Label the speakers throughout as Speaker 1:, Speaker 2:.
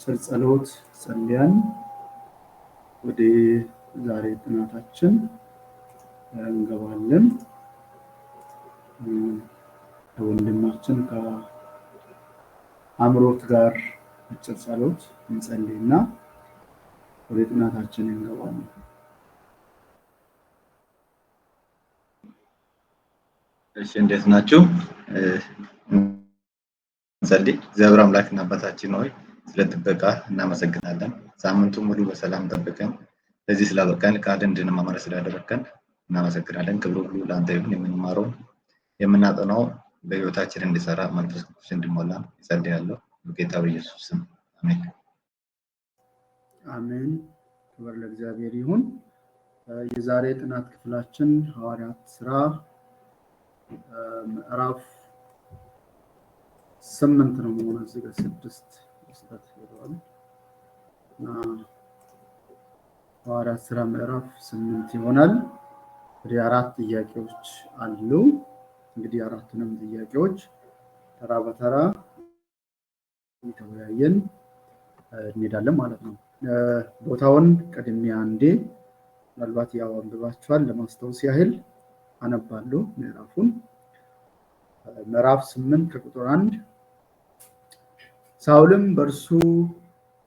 Speaker 1: አጭር ጸሎት ጸልያን ወደ ዛሬ ጥናታችን እንገባለን። ወንድማችን ከአምሮት ጋር አጭር ጸሎት እንጸልይና ወደ ጥናታችን እንገባለን።
Speaker 2: እሺ እንዴት ናችሁ? እንጸልይ። እግዚአብሔር አምላክና አባታችን ሆይ ስለጥበቃ እናመሰግናለን። ሳምንቱን ሙሉ በሰላም ጠብቀን ለዚህ ስላበቃን ቃል እንድንማማር ስላደረከን እናመሰግናለን። ክብሩ ሁሉ ለአንተ ይሁን። የምንማረው የምናጠናው በህይወታችን እንዲሰራ መንፈስ ቅዱስ እንዲሞላ እጸልያለሁ። በጌታ በኢየሱስ ስም አሜን።
Speaker 1: አሜን። ክብር ለእግዚአብሔር ይሁን። የዛሬ ጥናት ክፍላችን ሐዋርያት ሥራ ምዕራፍ 8 ነው ማለት እዚህ ጋር 6 መስጠት ይላል እና ሐዋርያት ሥራ ምዕራፍ 8 ይሆናል። ወደ 4 ጥያቄዎች አሉ። እንግዲህ አራቱንም ጥያቄዎች ተራ በተራ እየተወያየን እንሄዳለን ማለት ነው። ቦታውን ቀድሜ አንዴ ምናልባት ያው አንብባችኋል ለማስታወስ ያህል አነባለሁ። ምዕራፍ 8 ከቁጥር 1 ሳውልም በእርሱ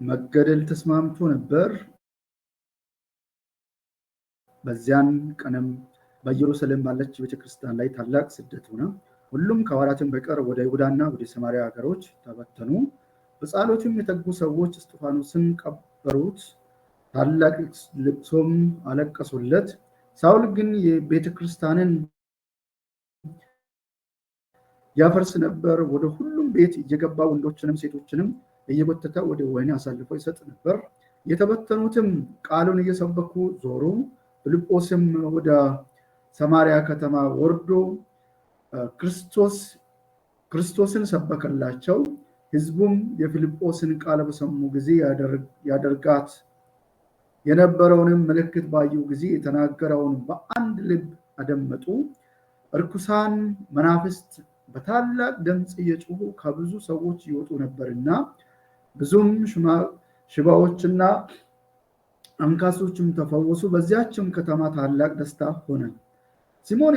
Speaker 1: መገደል ተስማምቶ ነበር። በዚያን ቀንም በኢየሩሳሌም ባለች ቤተክርስቲያን ላይ ታላቅ ስደት ሆነ። ሁሉም ከሐዋርያትም በቀር ወደ ይሁዳና ወደ ሰማርያ ሀገሮች ተበተኑ። በጸሎትም የተጉ ሰዎች እስጢፋኖስን ቀበሩት፣ ታላቅ ልቅሶም አለቀሱለት። ሳውል ግን የቤተክርስቲያንን ያፈርስ ነበር። ወደ ሁሉም ቤት እየገባ ወንዶችንም ሴቶችንም እየጎተተ ወደ ወህኒ አሳልፎ ይሰጥ ነበር። የተበተኑትም ቃሉን እየሰበኩ ዞሩ። ፊልጶስም ወደ ሰማርያ ከተማ ወርዶ ክርስቶስን ሰበከላቸው። ሕዝቡም የፊልጶስን ቃል በሰሙ ጊዜ ያደርጋት የነበረውንም ምልክት ባዩ ጊዜ የተናገረውን በአንድ ልብ አደመጡ። እርኩሳን መናፍስት በታላቅ ድምፅ እየጮሁ ከብዙ ሰዎች ይወጡ ነበርና ብዙም ሽባዎችና አንካሶችም ተፈወሱ። በዚያችም ከተማ ታላቅ ደስታ ሆነ። ሲሞን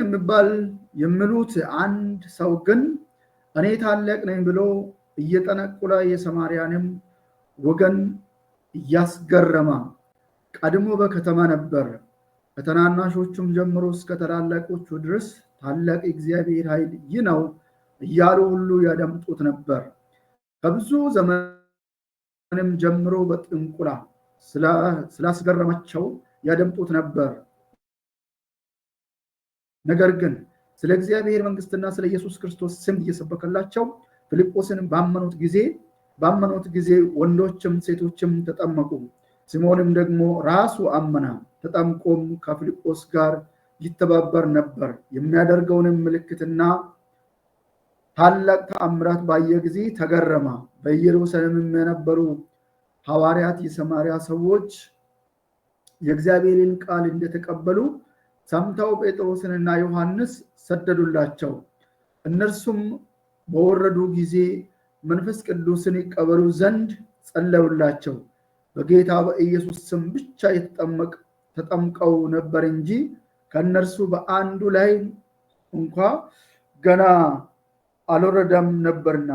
Speaker 1: የሚሉት አንድ ሰው ግን እኔ ታላቅ ነኝ ብሎ እየጠነቆለ የሰማርያንም ወገን እያስገረመ ቀድሞ በከተማ ነበር። ከታናናሾቹም ጀምሮ እስከ ታላላቆቹ ድረስ ታላቅ የእግዚአብሔር ኃይል ይህ ነው እያሉ ሁሉ ያደምጡት ነበር። ከብዙ ዘመንም ጀምሮ በጥንቁላ ስላስገረማቸው ያደምጡት ነበር። ነገር ግን ስለ እግዚአብሔር መንግስትና ስለ ኢየሱስ ክርስቶስ ስም እየሰበከላቸው ፊልጶስን ባመኑት ጊዜ ወንዶችም ሴቶችም ተጠመቁ። ሲሞንም ደግሞ ራሱ አመነ። ተጠምቆም ከፊልጶስ ጋር ይተባበር ነበር። የሚያደርገውንም ምልክትና ታላቅ ተአምራት ባየ ጊዜ ተገረመ። በኢየሩሳሌምም የነበሩ ሐዋርያት የሰማርያ ሰዎች የእግዚአብሔርን ቃል እንደተቀበሉ ሰምተው ጴጥሮስንና ዮሐንስ ሰደዱላቸው። እነርሱም በወረዱ ጊዜ መንፈስ ቅዱስን ይቀበሉ ዘንድ ጸለዩላቸው። በጌታ በኢየሱስ ስም ብቻ ተጠምቀው ነበር እንጂ ከእነርሱ በአንዱ ላይ እንኳ ገና አልወረደም ነበርና።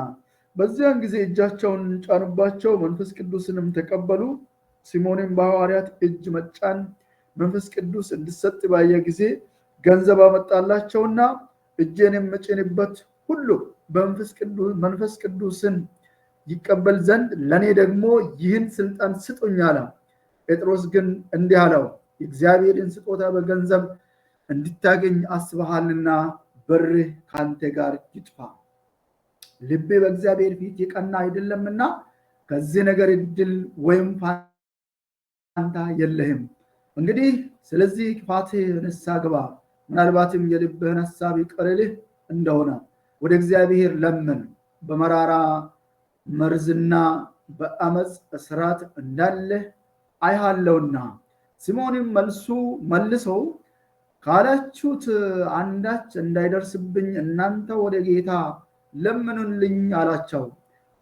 Speaker 1: በዚያን ጊዜ እጃቸውን ጫኑባቸው፣ መንፈስ ቅዱስንም ተቀበሉ። ሲሞንም በሐዋርያት እጅ መጫን መንፈስ ቅዱስ እንዲሰጥ ባየ ጊዜ ገንዘብ አመጣላቸውና እጄን የምጭንበት ሁሉ መንፈስ ቅዱስን ይቀበል ዘንድ ለኔ ደግሞ ይህን ስልጣን ስጡኝ አለ። ጴጥሮስ ግን እንዲህ አለው፣ የእግዚአብሔርን ስጦታ በገንዘብ እንድታገኝ አስበሃልና በርህ ካንተ ጋር ይጥፋ። ልቤ በእግዚአብሔር ፊት የቀና አይደለምና ከዚህ ነገር ዕድል ወይም ፋንታ የለህም። እንግዲህ ስለዚህ ክፋትህ ንስሐ ግባ፣ ምናልባትም የልብህን ሐሳብ ይቅርልህ እንደሆነ ወደ እግዚአብሔር ለምን። በመራራ መርዝና በአመፅ እስራት እንዳለህ አይሃለውና። ሲሞንም መልሰው ካላችሁት አንዳች እንዳይደርስብኝ እናንተ ወደ ጌታ ለምኑልኝ አላቸው።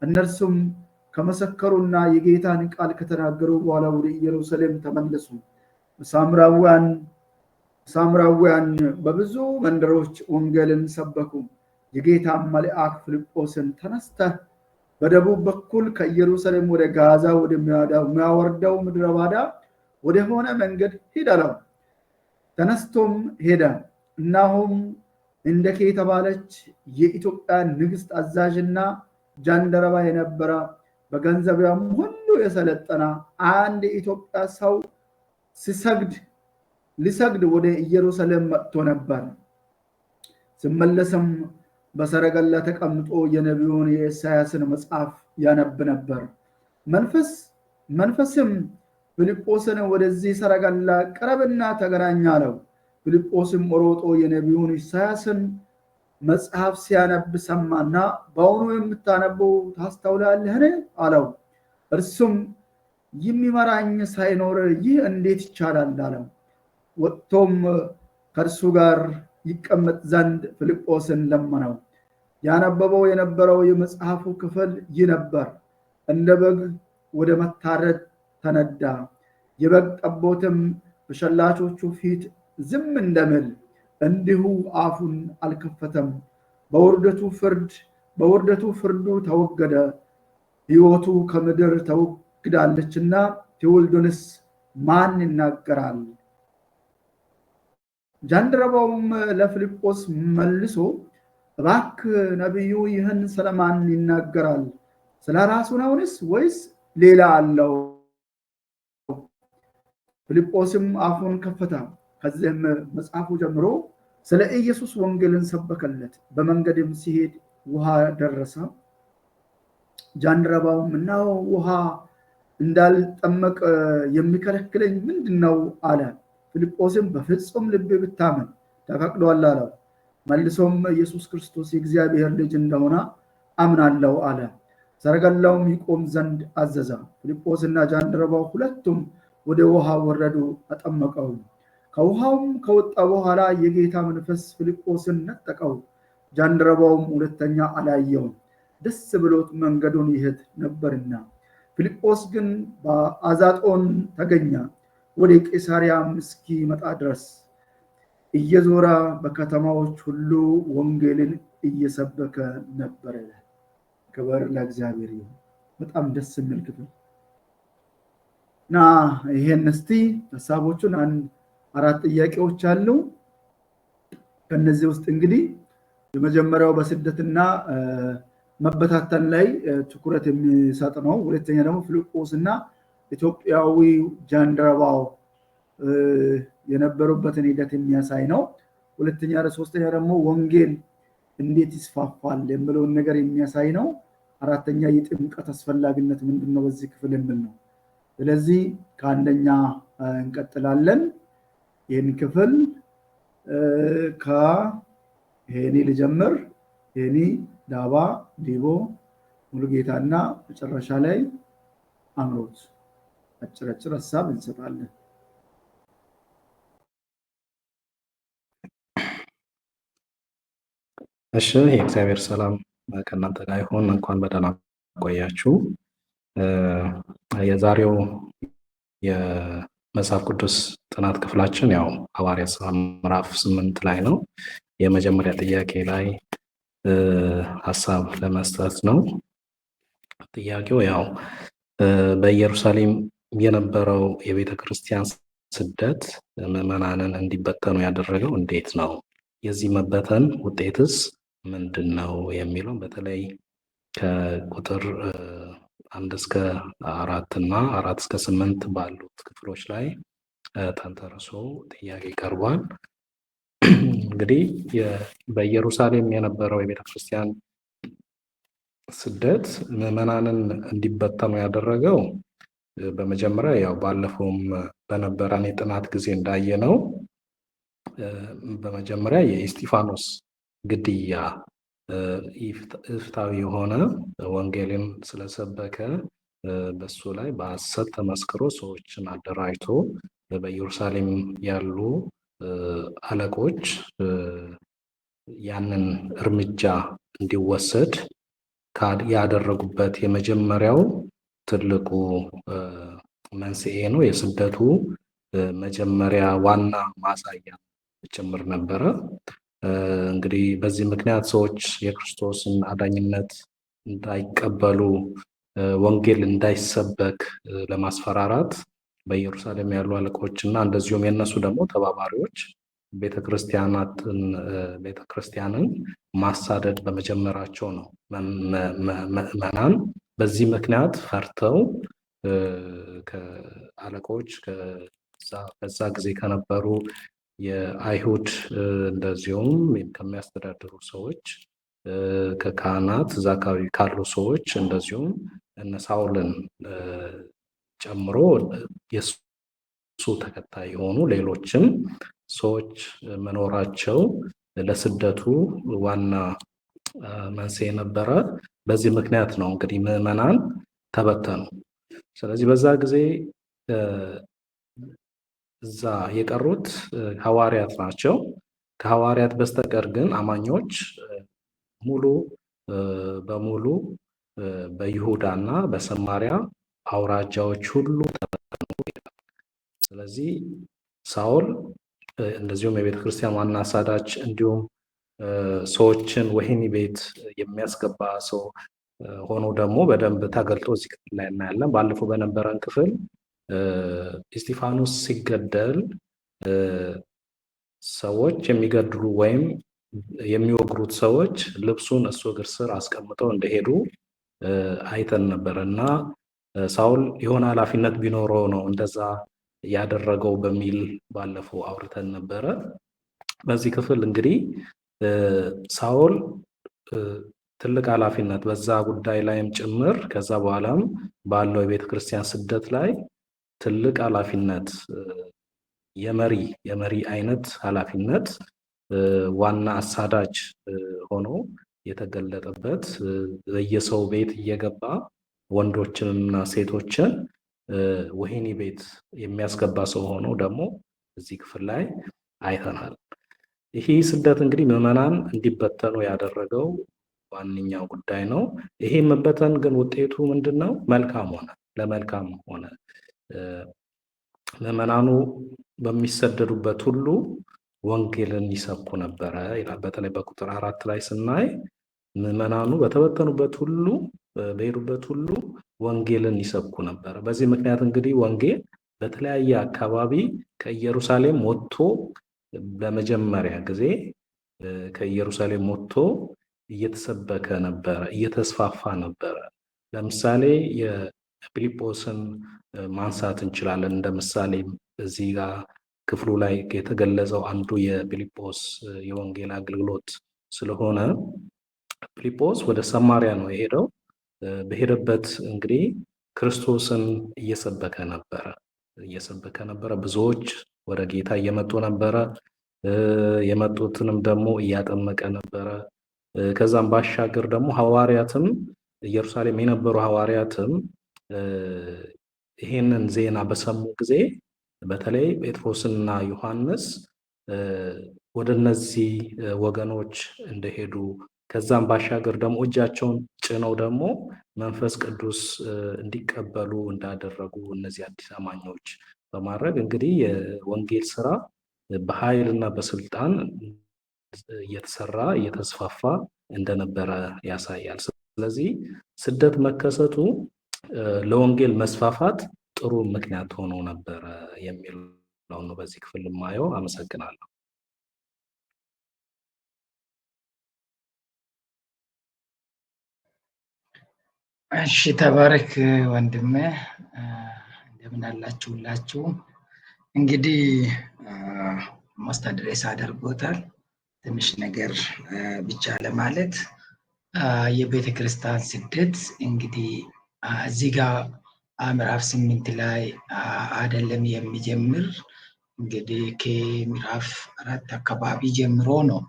Speaker 1: እነርሱም ከመሰከሩና የጌታን ቃል ከተናገሩ በኋላ ወደ ኢየሩሳሌም ተመለሱ። ሳምራውያን በብዙ መንደሮች ወንጌልን ሰበኩ። የጌታ መልአክ ፊልጶስን ተነስተህ በደቡብ በኩል ከኢየሩሳሌም ወደ ጋዛ ወደሚያወርደው ምድረ ባዳ ወደ ሆነ መንገድ ሂድ አለው። ተነስቶም ሄደ። እናሆም እንደኬ የተባለች የኢትዮጵያ ንግስት አዛዥና ጃንደረባ የነበረ በገንዘቢያም ሁሉ የሰለጠነ አንድ የኢትዮጵያ ሰው ሊሰግድ ወደ ኢየሩሳሌም መጥቶ ነበር። ሲመለስም በሰረገላ ተቀምጦ የነቢዩን የኢሳያስን መጽሐፍ ያነብ ነበር። መንፈስም ፊልጶስን ወደዚህ ሰረገላ ቅረብና ተገናኝ አለው። ፊልጶስም ሮጦ የነቢዩን ኢሳያስን መጽሐፍ ሲያነብ ሰማና በአሁኑ የምታነበው ታስተውላለህን አለው። እርሱም የሚመራኝ ሳይኖር ይህ እንዴት ይቻላል አለው። ወጥቶም ከእርሱ ጋር ይቀመጥ ዘንድ ፊልጶስን ለመነው። ያነበበው የነበረው የመጽሐፉ ክፍል ይህ ነበር። እንደ በግ ወደ መታረድ ተነዳ፣ የበግ ጠቦትም በሸላቾቹ ፊት ዝም እንደሚል እንዲሁ አፉን አልከፈተም። በውርደቱ ፍርዱ ተወገደ። ሕይወቱ ከምድር ተወግዳለችና ትውልዱንስ ማን ይናገራል? ጃንደረባውም ለፊልጶስ መልሶ እባክህ ነቢዩ ይህን ስለማን ይናገራል? ስለ ራሱ ነውንስ ወይስ ሌላ አለው? ፊልጶስም አፉን ከፈተ። ከዚህም መጽሐፉ ጀምሮ ስለ ኢየሱስ ወንጌልን ሰበከለት። በመንገድም ሲሄድ ውሃ ደረሰ። ጃንደረባውም እናው ውሃ እንዳልጠመቅ የሚከለክለኝ ምንድነው አለ። ፊልጶስም በፍጹም ልብ ብታምን ተፈቅዷል አለው። መልሶም ኢየሱስ ክርስቶስ የእግዚአብሔር ልጅ እንደሆነ አምናለሁ አለ። ሰረገላውም ይቆም ዘንድ አዘዘ። ፊልጶስና ጃንደረባው ሁለቱም ወደ ውሃ ወረዱ፣ አጠመቀው። ከውሃውም ከወጣ በኋላ የጌታ መንፈስ ፊልጶስን ነጠቀው። ጃንደረባውም ሁለተኛ አላየውም፣ ደስ ብሎት መንገዱን ይሄድ ነበርና። ፊልጶስ ግን በአዛጦን ተገኘ። ወደ ቂሳርያም እስኪመጣ ድረስ እየዞረ በከተማዎች ሁሉ ወንጌልን እየሰበከ ነበር። ክብር ለእግዚአብሔር ይሁን። በጣም ደስ የሚል ክፍል እና ይሄን እስቲ ሐሳቦቹን አራት ጥያቄዎች አሉ። ከነዚህ ውስጥ እንግዲህ የመጀመሪያው በስደትና መበታተን ላይ ትኩረት የሚሰጥ ነው። ሁለተኛ ደግሞ ፊልጶስና ኢትዮጵያዊ ጃንደረባው የነበሩበትን ሂደት የሚያሳይ ነው። ሶስተኛ ደግሞ ወንጌል እንዴት ይስፋፋል የሚለውን ነገር የሚያሳይ ነው። አራተኛ የጥምቀት አስፈላጊነት ምንድነው በዚህ ክፍል የሚል ነው። ስለዚህ ከአንደኛ እንቀጥላለን። ይህን ክፍል ከሄኒ ልጀምር። ሄኒ፣ ዳባ፣ ዲቦ፣ ሙሉጌታና መጨረሻ ላይ አምሮት አጭር ሀሳብ እንሰጣለን።
Speaker 3: እሺ፣ የእግዚአብሔር ሰላም ከእናንተ ጋር ይሁን። እንኳን በደህና ቆያችሁ። የዛሬው የመጽሐፍ ቅዱስ ጥናት ክፍላችን ያው ሐዋርያት ሥራ ምዕራፍ 8 ላይ ነው። የመጀመሪያ ጥያቄ ላይ ሀሳብ ለመስጠት ነው። ጥያቄው ያው በኢየሩሳሌም የነበረው የቤተ ክርስቲያን ስደት ምዕመናንን እንዲበተኑ ያደረገው እንዴት ነው? የዚህ መበተን ውጤትስ ምንድን ነው የሚለው በተለይ ከቁጥር 1 እስከ 4 እና 4 እስከ 8 ባሉት ክፍሎች ላይ ተንተርሶ ጥያቄ ቀርቧል። እንግዲህ በኢየሩሳሌም የነበረው የቤተ ክርስቲያን ስደት ምዕመናንን እንዲበተኑ ያደረገው በመጀመሪያ ያው ባለፈውም በነበረን የጥናት ጊዜ እንዳየነው በመጀመሪያ የእስጢፋኖስ ግድያ ኢፍትሐዊ የሆነ ወንጌልን ስለሰበከ በሱ ላይ በሐሰት ተመስክሮ ሰዎችን አደራጅቶ በኢየሩሳሌም ያሉ አለቆች ያንን እርምጃ እንዲወሰድ ያደረጉበት የመጀመሪያው ትልቁ መንስኤ ነው። የስደቱ መጀመሪያ ዋና ማሳያ ጭምር ነበረ። እንግዲህ በዚህ ምክንያት ሰዎች የክርስቶስን አዳኝነት እንዳይቀበሉ ወንጌል እንዳይሰበክ ለማስፈራራት በኢየሩሳሌም ያሉ አለቆች እና እንደዚሁም የነሱ ደግሞ ተባባሪዎች ቤተክርስቲያንን ማሳደድ በመጀመራቸው ነው ምዕመናን በዚህ ምክንያት ፈርተው ከአለቆች በዛ ጊዜ ከነበሩ የአይሁድ እንደዚሁም ከሚያስተዳድሩ ሰዎች ከካህናት እዛ አካባቢ ካሉ ሰዎች እንደዚሁም እነ ሳውልን ጨምሮ የሱ ተከታይ የሆኑ ሌሎችም ሰዎች መኖራቸው ለስደቱ ዋና መንስኤ ነበረ። በዚህ ምክንያት ነው እንግዲህ ምዕመናን ተበተኑ። ስለዚህ በዛ ጊዜ እዛ የቀሩት ሐዋርያት ናቸው። ከሐዋርያት በስተቀር ግን አማኞች ሙሉ በሙሉ በይሁዳና በሰማሪያ አውራጃዎች ሁሉ ተበተኑ ይላል። ስለዚህ ሳውል እንደዚሁም የቤተ ክርስቲያን ዋና አሳዳጅ እንዲሁም ሰዎችን ወህኒ ቤት የሚያስገባ ሰው ሆኖ ደግሞ በደንብ ተገልጦ እዚህ ክፍል ላይ እናያለን። ባለፈው በነበረን ክፍል እስጢፋኖስ ሲገደል ሰዎች የሚገድሉ ወይም የሚወግሩት ሰዎች ልብሱን እሱ እግር ስር አስቀምጠው እንደሄዱ አይተን ነበር እና ሳውል የሆነ ኃላፊነት ቢኖረው ነው እንደዛ ያደረገው በሚል ባለፈው አውርተን ነበረ። በዚህ ክፍል እንግዲህ ሳውል ትልቅ ኃላፊነት በዛ ጉዳይ ላይም ጭምር ከዛ በኋላም ባለው የቤተ ክርስቲያን ስደት ላይ ትልቅ ኃላፊነት የመሪ አይነት ኃላፊነት ዋና አሳዳጅ ሆኖ የተገለጠበት በየሰው ቤት እየገባ ወንዶችንና ሴቶችን ወህኒ ቤት የሚያስገባ ሰው ሆኖ ደግሞ እዚህ ክፍል ላይ አይተናል። ይህ ስደት እንግዲህ ምዕመናን እንዲበተኑ ያደረገው ዋነኛው ጉዳይ ነው። ይሄ መበተን ግን ውጤቱ ምንድነው? መልካም ሆነ፣ ለመልካም ሆነ። ምዕመናኑ በሚሰደዱበት ሁሉ ወንጌልን ይሰብኩ ነበረ ይላል። በተለይ በቁጥር 4 ላይ ስናይ ምዕመናኑ በተበተኑበት ሁሉ በሄዱበት ሁሉ ወንጌልን ይሰብኩ ነበረ። በዚህ ምክንያት እንግዲህ ወንጌል በተለያየ አካባቢ ከኢየሩሳሌም ወጥቶ በመጀመሪያ ጊዜ ከኢየሩሳሌም ወጥቶ እየተሰበከ ነበረ፣ እየተስፋፋ ነበረ። ለምሳሌ የፊልጶስን ማንሳት እንችላለን። እንደ ምሳሌ እዚህ ጋር ክፍሉ ላይ የተገለጸው አንዱ የፊልጶስ የወንጌል አገልግሎት ስለሆነ ፊልጶስ ወደ ሰማሪያ ነው የሄደው። በሄደበት እንግዲህ ክርስቶስን እየሰበከ ነበረ። ብዙዎች ወደ ጌታ እየመጡ ነበረ። የመጡትንም ደግሞ እያጠመቀ ነበረ። ከዛም ባሻገር ደግሞ ሐዋርያትም ኢየሩሳሌም የነበሩ ሐዋርያትም ይሄንን ዜና በሰሙ ጊዜ በተለይ ጴጥሮስና ዮሐንስ ወደ እነዚህ ወገኖች እንደሄዱ ከዛም ባሻገር ደግሞ እጃቸውን ጭነው ደግሞ መንፈስ ቅዱስ እንዲቀበሉ እንዳደረጉ እነዚህ አዲስ አማኞች በማድረግ እንግዲህ የወንጌል ስራ በኃይልና በስልጣን እየተሰራ እየተስፋፋ እንደነበረ ያሳያል። ስለዚህ ስደት መከሰቱ ለወንጌል መስፋፋት ጥሩ ምክንያት ሆኖ ነበረ የሚለው ነው በዚህ ክፍል ማየው። አመሰግናለሁ።
Speaker 4: እሺ፣ ተባረክ ወንድሜ። እንደምን አላችሁ ሁላችሁ? እንግዲህ ማስተድረስ አድርጎታል። ትንሽ ነገር ብቻ ለማለት የቤተ ክርስቲያን ስደት እንግዲህ እዚህ ጋር ምዕራፍ 8 ላይ አይደለም የሚጀምር። እንግዲህ ከምዕራፍ 4 አካባቢ ጀምሮ ነው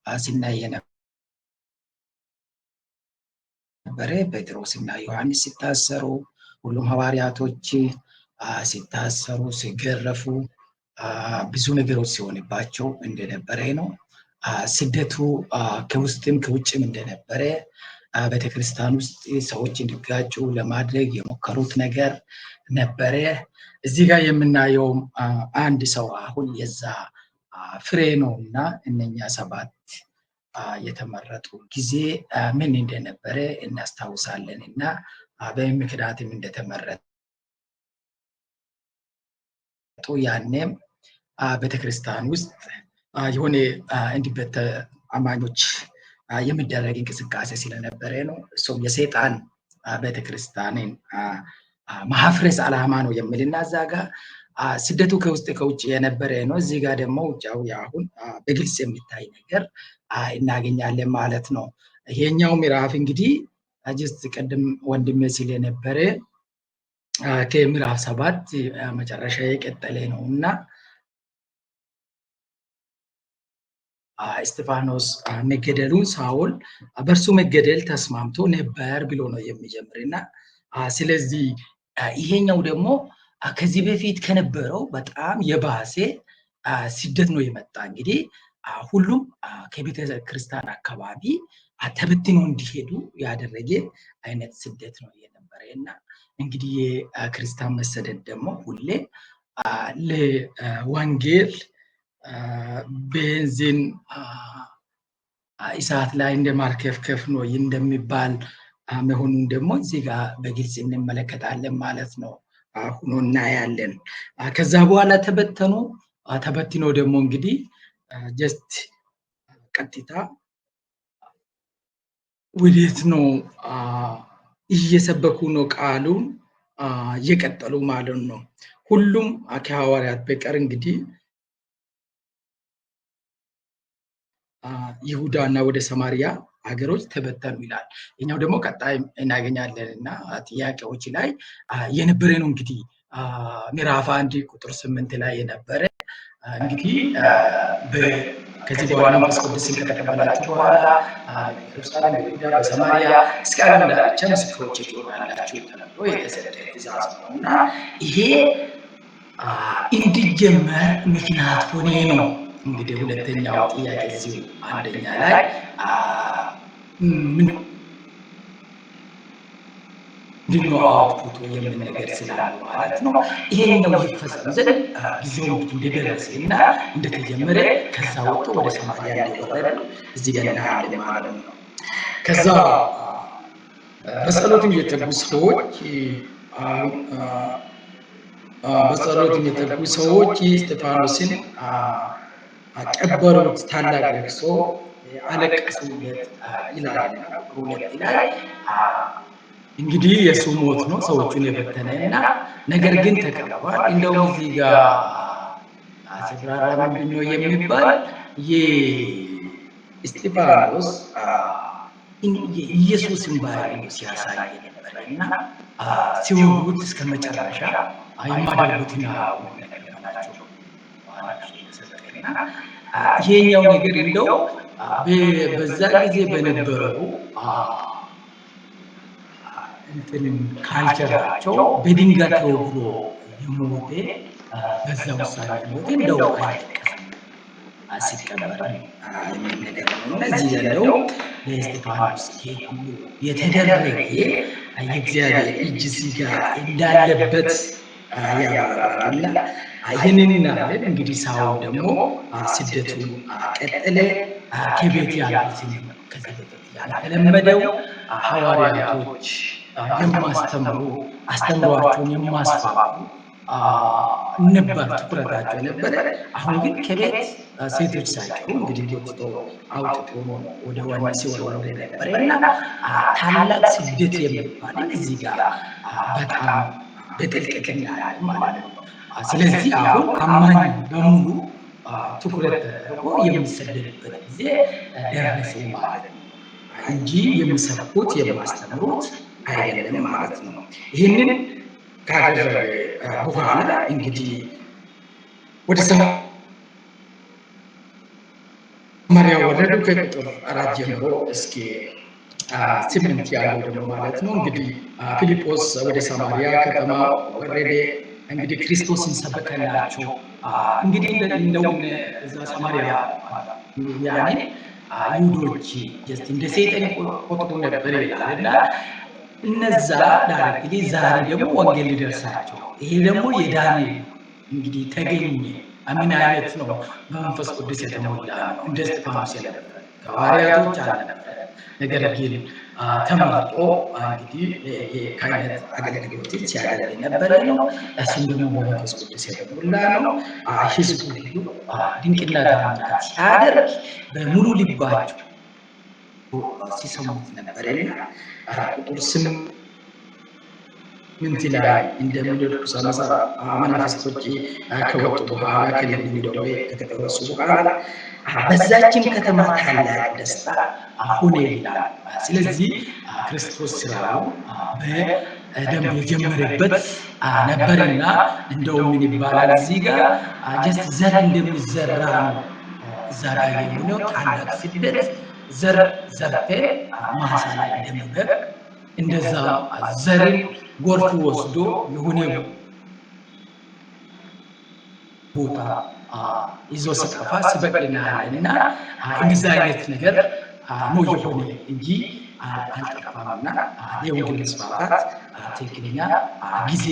Speaker 4: ሲናይ ነበረ። ጴጥሮስና ዮሐንስ ሲታሰሩ፣ ሁሉም ሐዋርያቶች ሲታሰሩ፣ ሲገረፉ፣ ብዙ ነገሮች ሲሆንባቸው እንደነበረ ነው። ስደቱ ከውስጥም ከውጭም እንደነበረ ቤተክርስቲያን ውስጥ ሰዎች እንዲጋጩ ለማድረግ የሞከሩት ነገር ነበረ። እዚህ ጋር የምናየው አንድ ሰው አሁን የዛ ፍሬ ነውና እነኛ 7 የተመረጡ ጊዜ ምን እንደነበረ እናስታውሳለን እና በምክንያትም እንደተመረጡ ያኔም ቤተክርስቲያን ውስጥ የሆነ እንዲበተ አማኞች የሚደረግ እንቅስቃሴ ስለነበረ ነው። እሱም የሰይጣን ቤተክርስቲያንን ማፍረስ ዓላማ ነው የሚልና እዛ ጋር ስደቱ ከውስጥ ከውጭ የነበረ ነው። እዚህ ጋር ደግሞ ውጫዊ አሁን በግልጽ የሚታይ ነገር እናገኛለን ማለት ነው። ይሄኛው ምዕራፍ እንግዲህ ጀስት ቅድም ወንድሜ ሲል የነበረ ከምዕራፍ 7 መጨረሻ የቀጠለ ነው እና እስጢፋኖስ መገደሉን ሳውል በእርሱ መገደል ተስማምቶ ነበር ብሎ ነው የሚጀምርና ስለዚህ ይሄኛው ደግሞ ከዚህ በፊት ከነበረው በጣም የባሰ ስደት ነው የመጣ። እንግዲህ ሁሉም ከቤተ ክርስቲያን አካባቢ ተበትኖ እንዲሄዱ ያደረገ አይነት ስደት ነው የነበረና እንግዲህ የክርስቲያን መሰደድ ደግሞ ሁሌ ለወንጌል ቤንዚን እሳት ላይ እንደማርከፍከፍ ነው እንደሚባል መሆኑን ደግሞ እዚህ ጋር በግልጽ እንመለከታለን ማለት ነው። ሆኖ እናያለን። ከዛ በኋላ ተበትኖ ደግሞ እንግዲህ ጀስት ቀጥታ ወዴት ነው እየሰበኩ ነው ቃሉን እየቀጠሉ ማለት ነው። ሁሉም ከሐዋርያት በቀር እንግዲህ ይሁዳና ወደ ሰማሪያ ሀገሮች ተበተኑ ይላል። እኛው ደግሞ ቀጣይ እናገኛለን እና ጥያቄዎች ላይ የነበረ ነው። እንግዲህ ምዕራፍ 1 ቁጥር 8 ላይ የነበረ እንግዲህ ከዚህ በኋላ መንፈስ ቅዱስን ከተቀበላችሁ በኋላ በኢየሩሳሌም፣ በይሁዳ፣ በሰማሪያ እስከ ዓለም ዳርቻ ምስክሮቼ ትሆናላችሁ ተብሎ የተሰጠ ትእዛዝ ነው እና ይሄ እንዲጀመር ምክንያት ሆነ ነው። እንግዲህ ሁለተኛው ጥያቄ እዚሁ አንደኛ ላይ ምንድነው አውጥቶ የምን ነገር ስላለ ማለት ነው። ይሄኛው ይፈጸም ዘንድ ጊዜው እንደደረሰ እና እንደተጀመረ ከዛ ወጥቶ ወደ ሰማርያ እንደወረደ እዚህ ጋር እናያለን ማለት ነው። ከዛ በጸሎትም የተጉ ሰዎች እስጢፋኖስን ቀበሩት፣ ታላቅ ለቅሶ አለቀሱለት ይላል። ሁለት ላይ እንግዲህ የሱ ሞት ነው ሰዎቹን የበተነ እና ነገር ግን ተቀብሯል። እንደውም እዚህ ጋር አስብራራ ምንድነው የሚባል የእስጢፋኖስ ኢየሱስን ባህሪ ሲያሳይ ነበር እና ሲወጉት እስከ መጨረሻ የማደርጉትን ናቸው። ይሄኛው ነገር እንደው በዛ ጊዜ በነበረው ካልቸራቸው በድንጋይ ተወግሮ የሞተ በዛ ውሳኔ ሞት እንደው ሲቀበር እነዚህ ያለው ለእስጢፋኖስ የተደረገ የእግዚአብሔር እጅ እዚህ ጋር እንዳለበት ያብራራል። ይህንን እናለን። እንግዲህ ሳውል ደግሞ ስደቱን ቀጠለ። ከቤት ያሉትን ከዚህ በፊት ያልተለመደው ሐዋርያቶች አስተምሯቸውን የማስፋፉ ነበር ትኩረታቸው ነበረ። አሁን ግን ከቤት ሴቶች ሳይቀሩ እንግዲህ ወጥቶ አውጥቶ ወደ ዋና ሲወረወር ነበረ እና ታላቅ ስደት የሚባል እዚህ ጋር በጣም በጥልቀት እናያለን ማለት ነው። ስለዚህ አሁን አማኝ በሙሉ ትኩረት ተደርጎ የሚሰደድበት ጊዜ ደረሰ ማለት ነው እንጂ የሚሰብኩት የማስተምሩት አይደለም ማለት ነው። ይህንን ካደረገ በኋላ እንግዲህ ወደ ሰማርያ ወረዱ። ከቁጥር 4 ጀምሮ እስከ 8 ያለው ደግሞ ማለት ነው። እንግዲህ ፊልጶስ ወደ ሰማርያ ከተማ ወረደ። እንግዲህ ክርስቶስን ሰበከላቸው። እንግዲህ እንደውም እዛ ሰማርያ ያኔ ይሁዶች እንደ ሰይጣን ቆጥሩ ነበር ይላል እና እነዛ ዳይሬክትሊ ዛሬ ደግሞ ወንጌል ሊደርሳቸው ይሄ ደግሞ የዳንኤል እንግዲህ ተገኘ ምን አይነት ነው? በመንፈስ ቅዱስ የተሞላ ነው። እንደ እስጢፋኖስ የነበረ ከሐዋርያቶች አልነበረ፣ ነገር ግን ተመርጦ እንግዲህ ከአይነት አገልግሎትን ሲያደርግ የነበረ ነው። እሱም ደግሞ በመንፈስ ቅዱስ የተሞላ ነው። ህዝቡ ሁሉ ድንቅና ተአምራት ሲያደርግ በሙሉ ልባቸው ሲሰሙት ነበረና ቁጥር 8 ላይ እንደሚደርሱ መናፍስቶች ከወጡ በኋላ ከልብ ደዌ ከተፈወሱ በኋላ በዛችን ከተማ ታላቅ ደስታ ሆነ ይላል። ስለዚህ ክርስቶስ ስራው በደንብ የጀመረበት ነበርና እንደው ምን ይባላል እዚህ ጋር ጀስት ዘር እንደሚዘራ ነው። እዛ ጋር የሚለው ታላቅ ስደት ዘር ዘርተን ማሳ ላይ እንደሚበቅ እንደዛ ዘርን ጎርፍ ወስዶ የሆነ ቦታ ይዞ ሲጠፋ ሲበቅል እናያለንና እንደዛ አይነት ነገር ነው የሆነ እንጂ አልጠፋምና የወንጌል መስፋፋት ትክክለኛ ጊዜ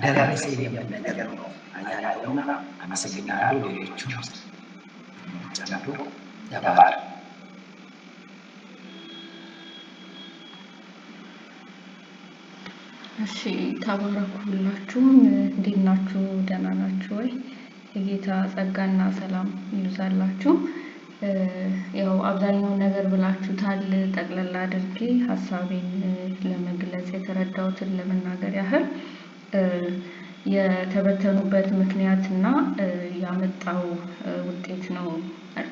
Speaker 4: ደረሰ የሚል ነገር ነው ያለውና አመሰግናለሁ። ሌሎቹ ጨምሮ ያባል
Speaker 5: እሺ ተባረኩ ሁላችሁም። እንዴት ናችሁ? ደህና ናችሁ ወይ? የጌታ ጸጋና ሰላም ይብዛላችሁ። ያው አብዛኛው ነገር ብላችሁታል። ጠቅለል አድርጌ ሀሳቤን ለመግለጽ የተረዳሁትን ለመናገር ያህል የተበተኑበት ምክንያትና ያመጣው ውጤት ነው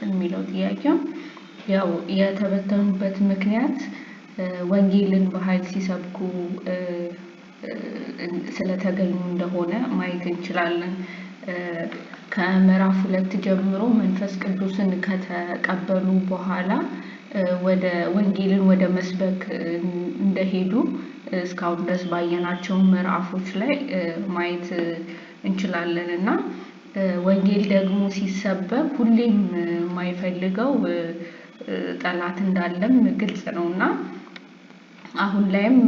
Speaker 5: የሚለው ጥያቄው። ያው የተበተኑበት ምክንያት ወንጌልን በኃይል ሲሰብኩ ስለተገኙ እንደሆነ ማየት እንችላለን። ከምዕራፍ 2 ጀምሮ መንፈስ ቅዱስን ከተቀበሉ በኋላ ወደ ወንጌልን ወደ መስበክ እንደሄዱ እስካሁን ድረስ ባየናቸው ምዕራፎች ላይ ማየት እንችላለን እና ወንጌል ደግሞ ሲሰበክ ሁሌም የማይፈልገው ጠላት እንዳለም ግልጽ ነውና አሁን ላይም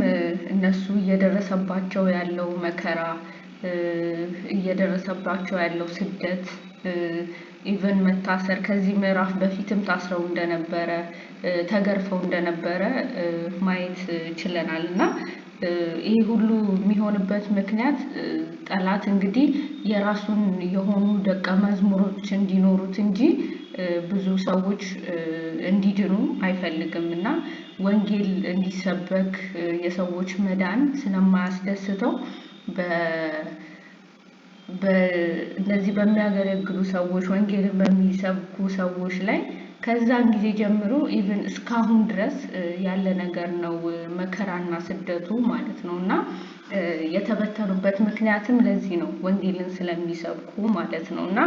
Speaker 5: እነሱ እየደረሰባቸው ያለው መከራ እየደረሰባቸው ያለው ስደት ኢቭን መታሰር ከዚህ ምዕራፍ በፊትም ታስረው እንደነበረ ተገርፈው እንደነበረ ማየት ችለናል እና ይህ ሁሉ የሚሆንበት ምክንያት ጠላት እንግዲህ የራሱን የሆኑ ደቀ መዝሙሮች እንዲኖሩት እንጂ ብዙ ሰዎች እንዲድኑ አይፈልግም እና ወንጌል እንዲሰበክ የሰዎች መዳን ስለማያስደስተው በእነዚህ በሚያገለግሉ ሰዎች ወንጌልን በሚሰብኩ ሰዎች ላይ ከዛን ጊዜ ጀምሮ ኢቭን እስካሁን ድረስ ያለ ነገር ነው መከራና ስደቱ ማለት ነው እና የተበተኑበት ምክንያትም ለዚህ ነው ወንጌልን ስለሚሰብኩ ማለት ነው እና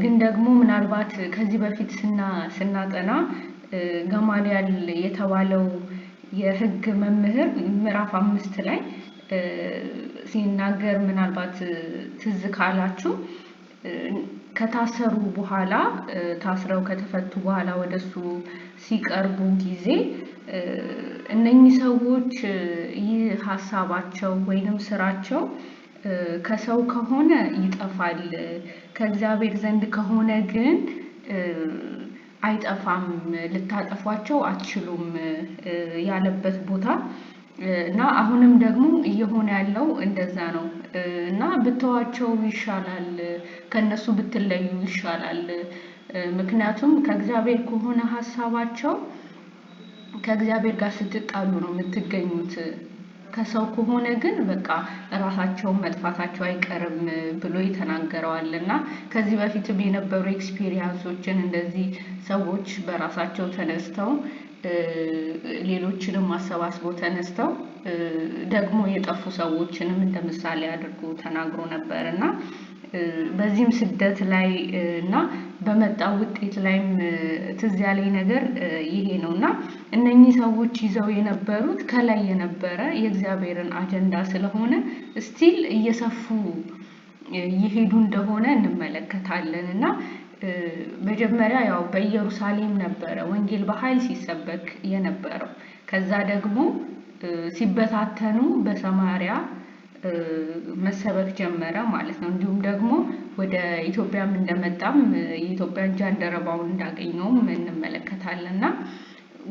Speaker 5: ግን ደግሞ ምናልባት ከዚህ በፊት ስናጠና ገማልያል የተባለው የሕግ መምህር ምዕራፍ 5 ላይ ሲናገር ምናልባት ትዝ ካላችሁ ከታሰሩ በኋላ ታስረው ከተፈቱ በኋላ ወደሱ ሲቀርቡ ጊዜ እነኚህ ሰዎች ይህ ሐሳባቸው ወይንም ስራቸው ከሰው ከሆነ ይጠፋል፣ ከእግዚአብሔር ዘንድ ከሆነ ግን አይጠፋም፣ ልታጠፏቸው አትችሉም ያለበት ቦታ እና አሁንም ደግሞ እየሆነ ያለው እንደዛ ነው እና ብተዋቸው ይሻላል፣ ከነሱ ብትለዩ ይሻላል። ምክንያቱም ከእግዚአብሔር ከሆነ ሐሳባቸው ከእግዚአብሔር ጋር ስትጣሉ ነው የምትገኙት። ከሰው ከሆነ ግን በቃ ራሳቸው መጥፋታቸው አይቀርም ብሎ ይተናገረዋል እና ከዚህ በፊትም የነበሩ ኤክስፒሪየንሶችን እንደዚህ ሰዎች በራሳቸው ተነስተው ሌሎችንም አሰባስበው ተነስተው ደግሞ የጠፉ ሰዎችንም እንደ ምሳሌ አድርጎ ተናግሮ ነበር እና በዚህም ስደት ላይ እና በመጣው ውጤት ላይም ትዝ ያለኝ ነገር ይሄ ነው እና እነኚህ ሰዎች ይዘው የነበሩት ከላይ የነበረ የእግዚአብሔርን አጀንዳ ስለሆነ ስቲል እየሰፉ ይሄዱ እንደሆነ እንመለከታለን እና መጀመሪያ ያው በኢየሩሳሌም ነበረ ወንጌል በኃይል ሲሰበክ የነበረው። ከዛ ደግሞ ሲበታተኑ በሰማሪያ መሰበክ ጀመረ ማለት ነው። እንዲሁም ደግሞ ወደ ኢትዮጵያም እንደመጣም የኢትዮጵያን ጃንደረባውን እንዳገኘውም እንመለከታለን። እና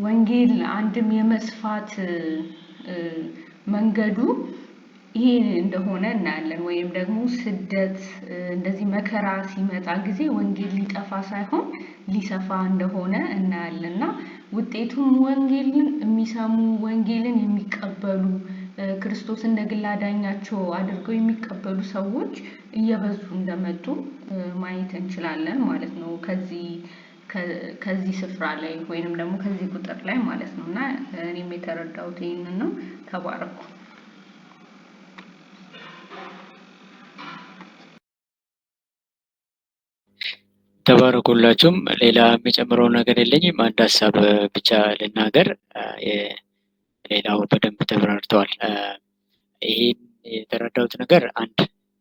Speaker 5: ወንጌል አንድም የመስፋት መንገዱ ይሄ እንደሆነ እናያለን። ወይም ደግሞ ስደት እንደዚህ መከራ ሲመጣ ጊዜ ወንጌል ሊጠፋ ሳይሆን ሊሰፋ እንደሆነ እናያለን። እና ውጤቱም ወንጌልን የሚሰሙ ወንጌልን የሚቀበሉ ክርስቶስ እንደ ግል አዳኛቸው አድርገው የሚቀበሉ ሰዎች እየበዙ እንደመጡ ማየት እንችላለን ማለት ነው። ከዚህ ስፍራ ላይ ወይንም ደግሞ ከዚህ ቁጥር ላይ ማለት ነው። እና እኔም የተረዳሁት ይሄንን ነው። ተባረኩ።
Speaker 6: ተባረኩላችሁም። ሌላ የሚጨምረው ነገር የለኝም። አንድ ሀሳብ ብቻ ልናገር። ሌላው በደንብ ተብራርተዋል። ይሄን የተረዳሁት ነገር አንድ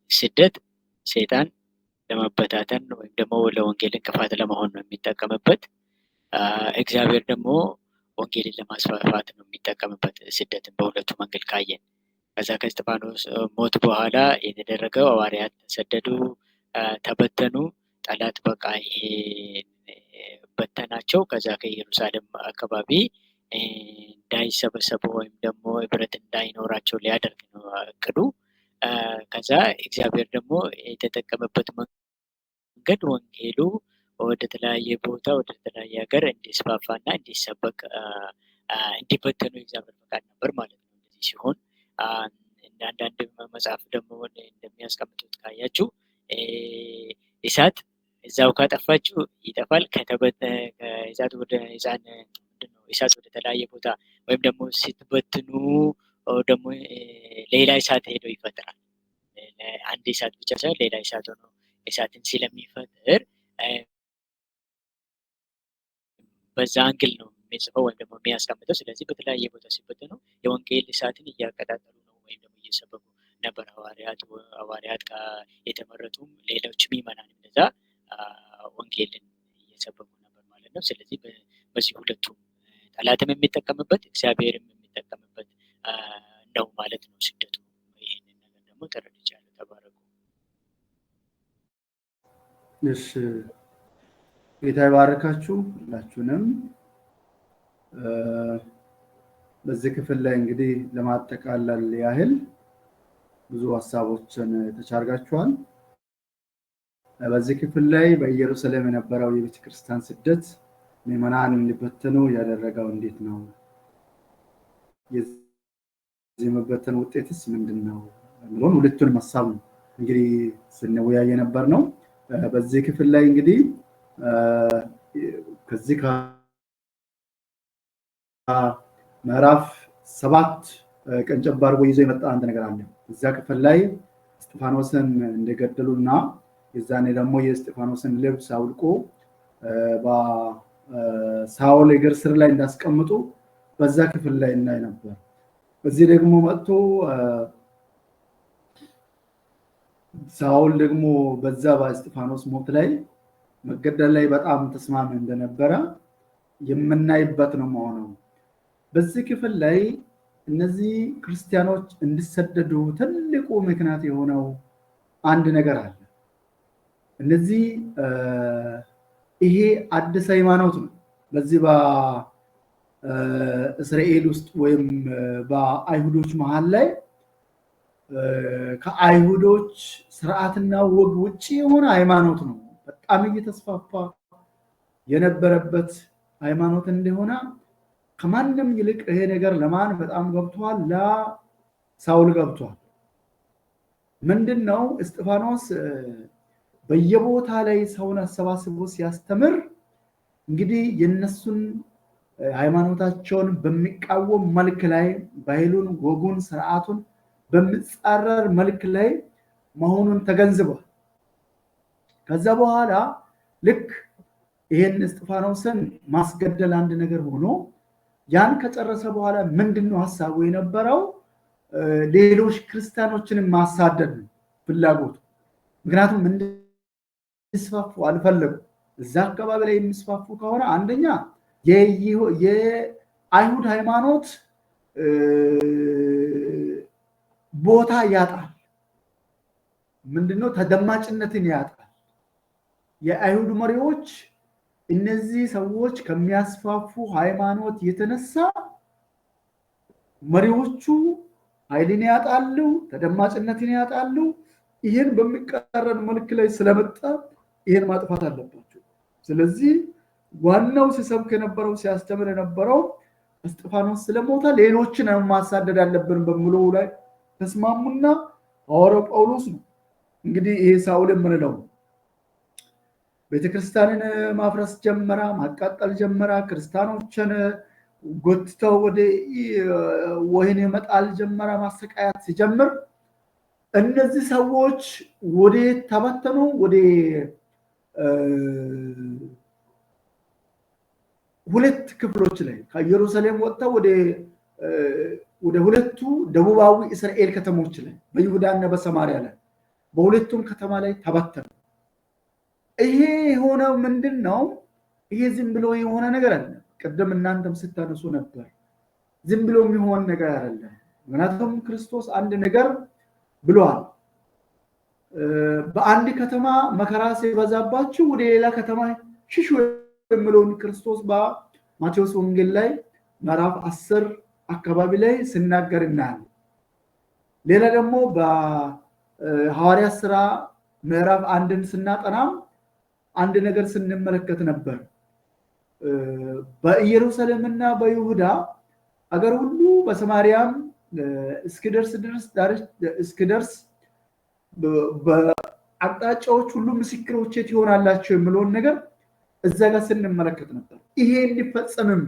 Speaker 6: ስደት ሰይጣን ለመበታተን ወይም ደግሞ ለወንጌል እንቅፋት ለመሆን ነው የሚጠቀምበት። እግዚአብሔር ደግሞ ወንጌልን ለማስፋፋት ነው የሚጠቀምበት። ስደትን በሁለቱ መንገድ ካየን ከዛ ከእስጢፋኖስ ሞት በኋላ የተደረገው ሐዋርያት ተሰደዱ፣ ተበተኑ። ጠላት በቃ ይሄ በተናቸው። ከዛ ከኢየሩሳሌም አካባቢ እንዳይሰበሰቡ ወይም ደግሞ ህብረት እንዳይኖራቸው ሊያደርግ ነው እቅዱ። ከዛ እግዚአብሔር ደግሞ የተጠቀመበት መንገድ ወንጌሉ ወደ ተለያየ ቦታ ወደ ተለያየ ሀገር እንዲስፋፋና እንዲሰበክ እንዲበተኑ የእግዚአብሔር ፈቃድ ነበር ማለት ነው። እንደዚህ ሲሆን አንዳንድ መጽሐፍ ደግሞ እንደሚያስቀምጡት ካያችሁ እሳት እዛው ካጠፋችሁ ይጠፋል። ከእሳት ወደ እሳት ወደ ተለያየ ቦታ ወይም ደግሞ ስትበትኑ ደግሞ ሌላ እሳት ሄዶ ይፈጥራል። አንድ እሳት ብቻ ሳይሆን ሌላ እሳት ሆኖ እሳትን ስለሚፈጥር በዛ አንግል ነው የሚጽፈው ወይም ደግሞ የሚያስቀምጠው። ስለዚህ በተለያየ ቦታ ሲበተኑ የወንጌል እሳትን እያቀጣጠሉ ነው ወይም ደግሞ እየሰበኩ ነበር ሐዋርያት የተመረጡም ሌሎች ምዕመናን እንደዛ ወንጌልን እየሰበኩ ነበር ማለት ነው። ስለዚህ በዚህ ሁለቱም ጠላትም የሚጠቀምበት እግዚአብሔርም የሚጠቀምበት ነው ማለት ነው ስደቱ። ይህንን ነገር ደግሞ ተረድቻለሁ። ተባረኩ።
Speaker 1: እሺ፣ ጌታ ይባርካችሁ ሁላችሁንም። በዚህ ክፍል ላይ እንግዲህ ለማጠቃለል ያህል ብዙ ሀሳቦችን ተቻርጋችኋል። በዚህ ክፍል ላይ በኢየሩሳሌም የነበረው የቤተክርስቲያን ስደት ምዕመናን እንዲበተኑ ያደረገው እንዴት ነው? የዚህ መበተን ውጤትስ ምንድን ነው? የሚለውን ሁለቱንም ሀሳብ ነው እንግዲህ ስንወያይ ነበር ነው። በዚህ ክፍል ላይ እንግዲህ ከዚህ ምዕራፍ 7 ቀንጨብ አድርጎ ይዞ የመጣ አንድ ነገር አለ። እዛ ክፍል ላይ እስጢፋኖስን እንደገደሉና የዛኔ ደግሞ የእስጢፋኖስን ልብስ አውልቆ በሳውል እግር ስር ላይ እንዳስቀምጡ በዛ ክፍል ላይ እናይ ነበር። በዚህ ደግሞ መጥቶ ሳውል ደግሞ በዛ በእስጢፋኖስ ሞት ላይ መገደል ላይ በጣም ተስማሚ እንደነበረ የምናይበት ነው ማለት ነው። በዚህ ክፍል ላይ እነዚህ ክርስቲያኖች እንዲሰደዱ ትልቁ ምክንያት የሆነው አንድ ነገር አለ። እነዚህ ይሄ አዲስ ሃይማኖት ነው። በዚህ በእስራኤል ውስጥ ወይም በአይሁዶች መሃል ላይ ከአይሁዶች ስርዓትና ወግ ውጪ የሆነ ሃይማኖት ነው። በጣም እየተስፋፋ የነበረበት ሃይማኖት እንደሆነ ከማንም ይልቅ ይሄ ነገር ለማን በጣም ገብቷል? ለሳውል ገብቷል። ምንድነው? እስጢፋኖስ በየቦታ ላይ ሰውን አሰባስቦ ሲያስተምር እንግዲህ የነሱን ሃይማኖታቸውን በሚቃወም መልክ ላይ ባህሉን፣ ወጉን፣ ስርዓቱን በሚጻረር መልክ ላይ መሆኑን ተገንዝቧል። ከዛ በኋላ ልክ ይሄን እስጢፋኖስን ማስገደል አንድ ነገር ሆኖ ያን ከጨረሰ በኋላ ምንድነው ሐሳቡ የነበረው? ሌሎች ክርስቲያኖችን ማሳደድ ፍላጎቱ። ምክንያቱም እንዲስፋፉ አልፈለጉም። እዛ አካባቢ ላይ የሚስፋፉ ከሆነ አንደኛ የአይሁድ ሃይማኖት ቦታ ያጣል። ምንድነው? ተደማጭነትን ያጣል። የአይሁድ መሪዎች እነዚህ ሰዎች ከሚያስፋፉ ሃይማኖት የተነሳ መሪዎቹ ኃይልን ያጣሉ፣ ተደማጭነትን ያጣሉ። ይህን በሚቃረን መልክ ላይ ስለመጣ ይህን ማጥፋት አለባቸው። ስለዚህ ዋናው ሲሰብክ የነበረው ሲያስተምር የነበረው እስጢፋኖስ ስለሞተ ሌሎችን ማሳደድ አለብን በሚለው ላይ ተስማሙና ሐዋርያው ጳውሎስ ነው እንግዲህ ይሄ ሳውል የምንለው ቤተክርስቲያንን ማፍረስ ጀመረ፣ ማቃጠል ጀመረ፣ ክርስቲያኖችን ጎትተው ወደ ወህኒ መጣል ጀመረ፣ ማሰቃየት ሲጀምር እነዚህ ሰዎች ወደ ተበተኑ ወደ ሁለት ክፍሎች ላይ ከኢየሩሳሌም ወጥተው ወደ ሁለቱ ደቡባዊ እስራኤል ከተሞች ላይ በይሁዳና በሰማሪያ ላይ በሁለቱም ከተማ ላይ ተበተኑ። ይሄ የሆነው ምንድነው? ይሄ ዝም ብሎ የሆነ ነገር አለ። ቀደም እናንተም ስታነሱ ነበር። ዝም ብሎ የሚሆን ነገር አይደለም። ምክንያቱም ክርስቶስ አንድ ነገር ብሏል። በአንድ ከተማ መከራ ሲበዛባችሁ ወደ ሌላ ከተማ ሽሹ የሚለውን ክርስቶስ በማቴዎስ ወንጌል ላይ ምዕራፍ 10 አካባቢ ላይ ሲናገር እናያለን። ሌላ ደግሞ በሐዋርያት ሥራ ምዕራፍ 1ን ስናጠና አንድ ነገር ስንመለከት ነበር። በኢየሩሳሌምና በይሁዳ አገር ሁሉ በሰማርያም እስኪደርስ በአቅጣጫዎች ሁሉ ምስክሮቼ ትሆናላችሁ የሚለውን ነገር እዛ ጋር ስንመለከት ነበር። ይሄ እንዲፈጸምም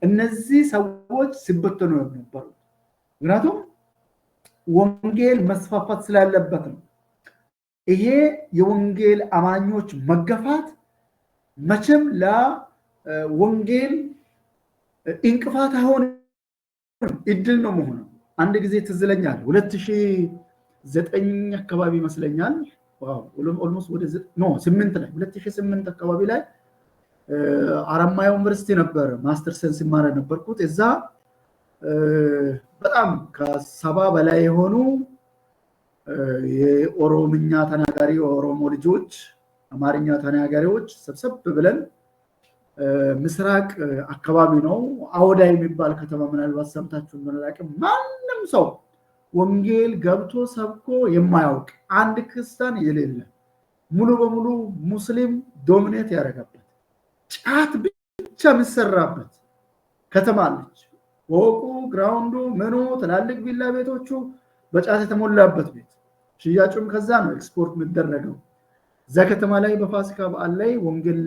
Speaker 1: እነዚህ ሰዎች ሲበተኑ ነበር። ምክንያቱም ወንጌል መስፋፋት ስላለበት ነው። ይሄ የወንጌል አማኞች መገፋት መቼም ለወንጌል እንቅፋት አይሆንም፣ እድል ነው መሆኑ። አንድ ጊዜ ትዝ ይለኛል 2009 አካባቢ ይመስለኛል ኦልሞስት ወደ 2008 አካባቢ ላይ አራማያ ዩኒቨርሲቲ ነበር ማስተር ሴንስ ማረ ነበርኩት። እዛ በጣም ከ70 በላይ የሆኑ የኦሮምኛ ተናጋሪ ኦሮሞ ልጆች አማርኛ ተናጋሪዎች ሰብሰብ ብለን ምስራቅ አካባቢ ነው አውዳ የሚባል ከተማ ምናልባት ሰምታችሁ እንደላቀም ማንም ሰው ወንጌል ገብቶ ሰብኮ የማያውቅ አንድ ክርስቲያን የሌለ ሙሉ በሙሉ ሙስሊም ዶሚኔት ያደረገበት ጫት ብቻ የሚሰራበት ከተማ አለች። ወቁ ግራውንዱ ምኑ ትላልቅ ቪላ ቤቶቹ በጫት የተሞላበት ቤት፣ ሽያጩም ከዛ ነው ኤክስፖርት የሚደረገው። እዛ ከተማ ላይ በፋሲካ በዓል ላይ ወንጌል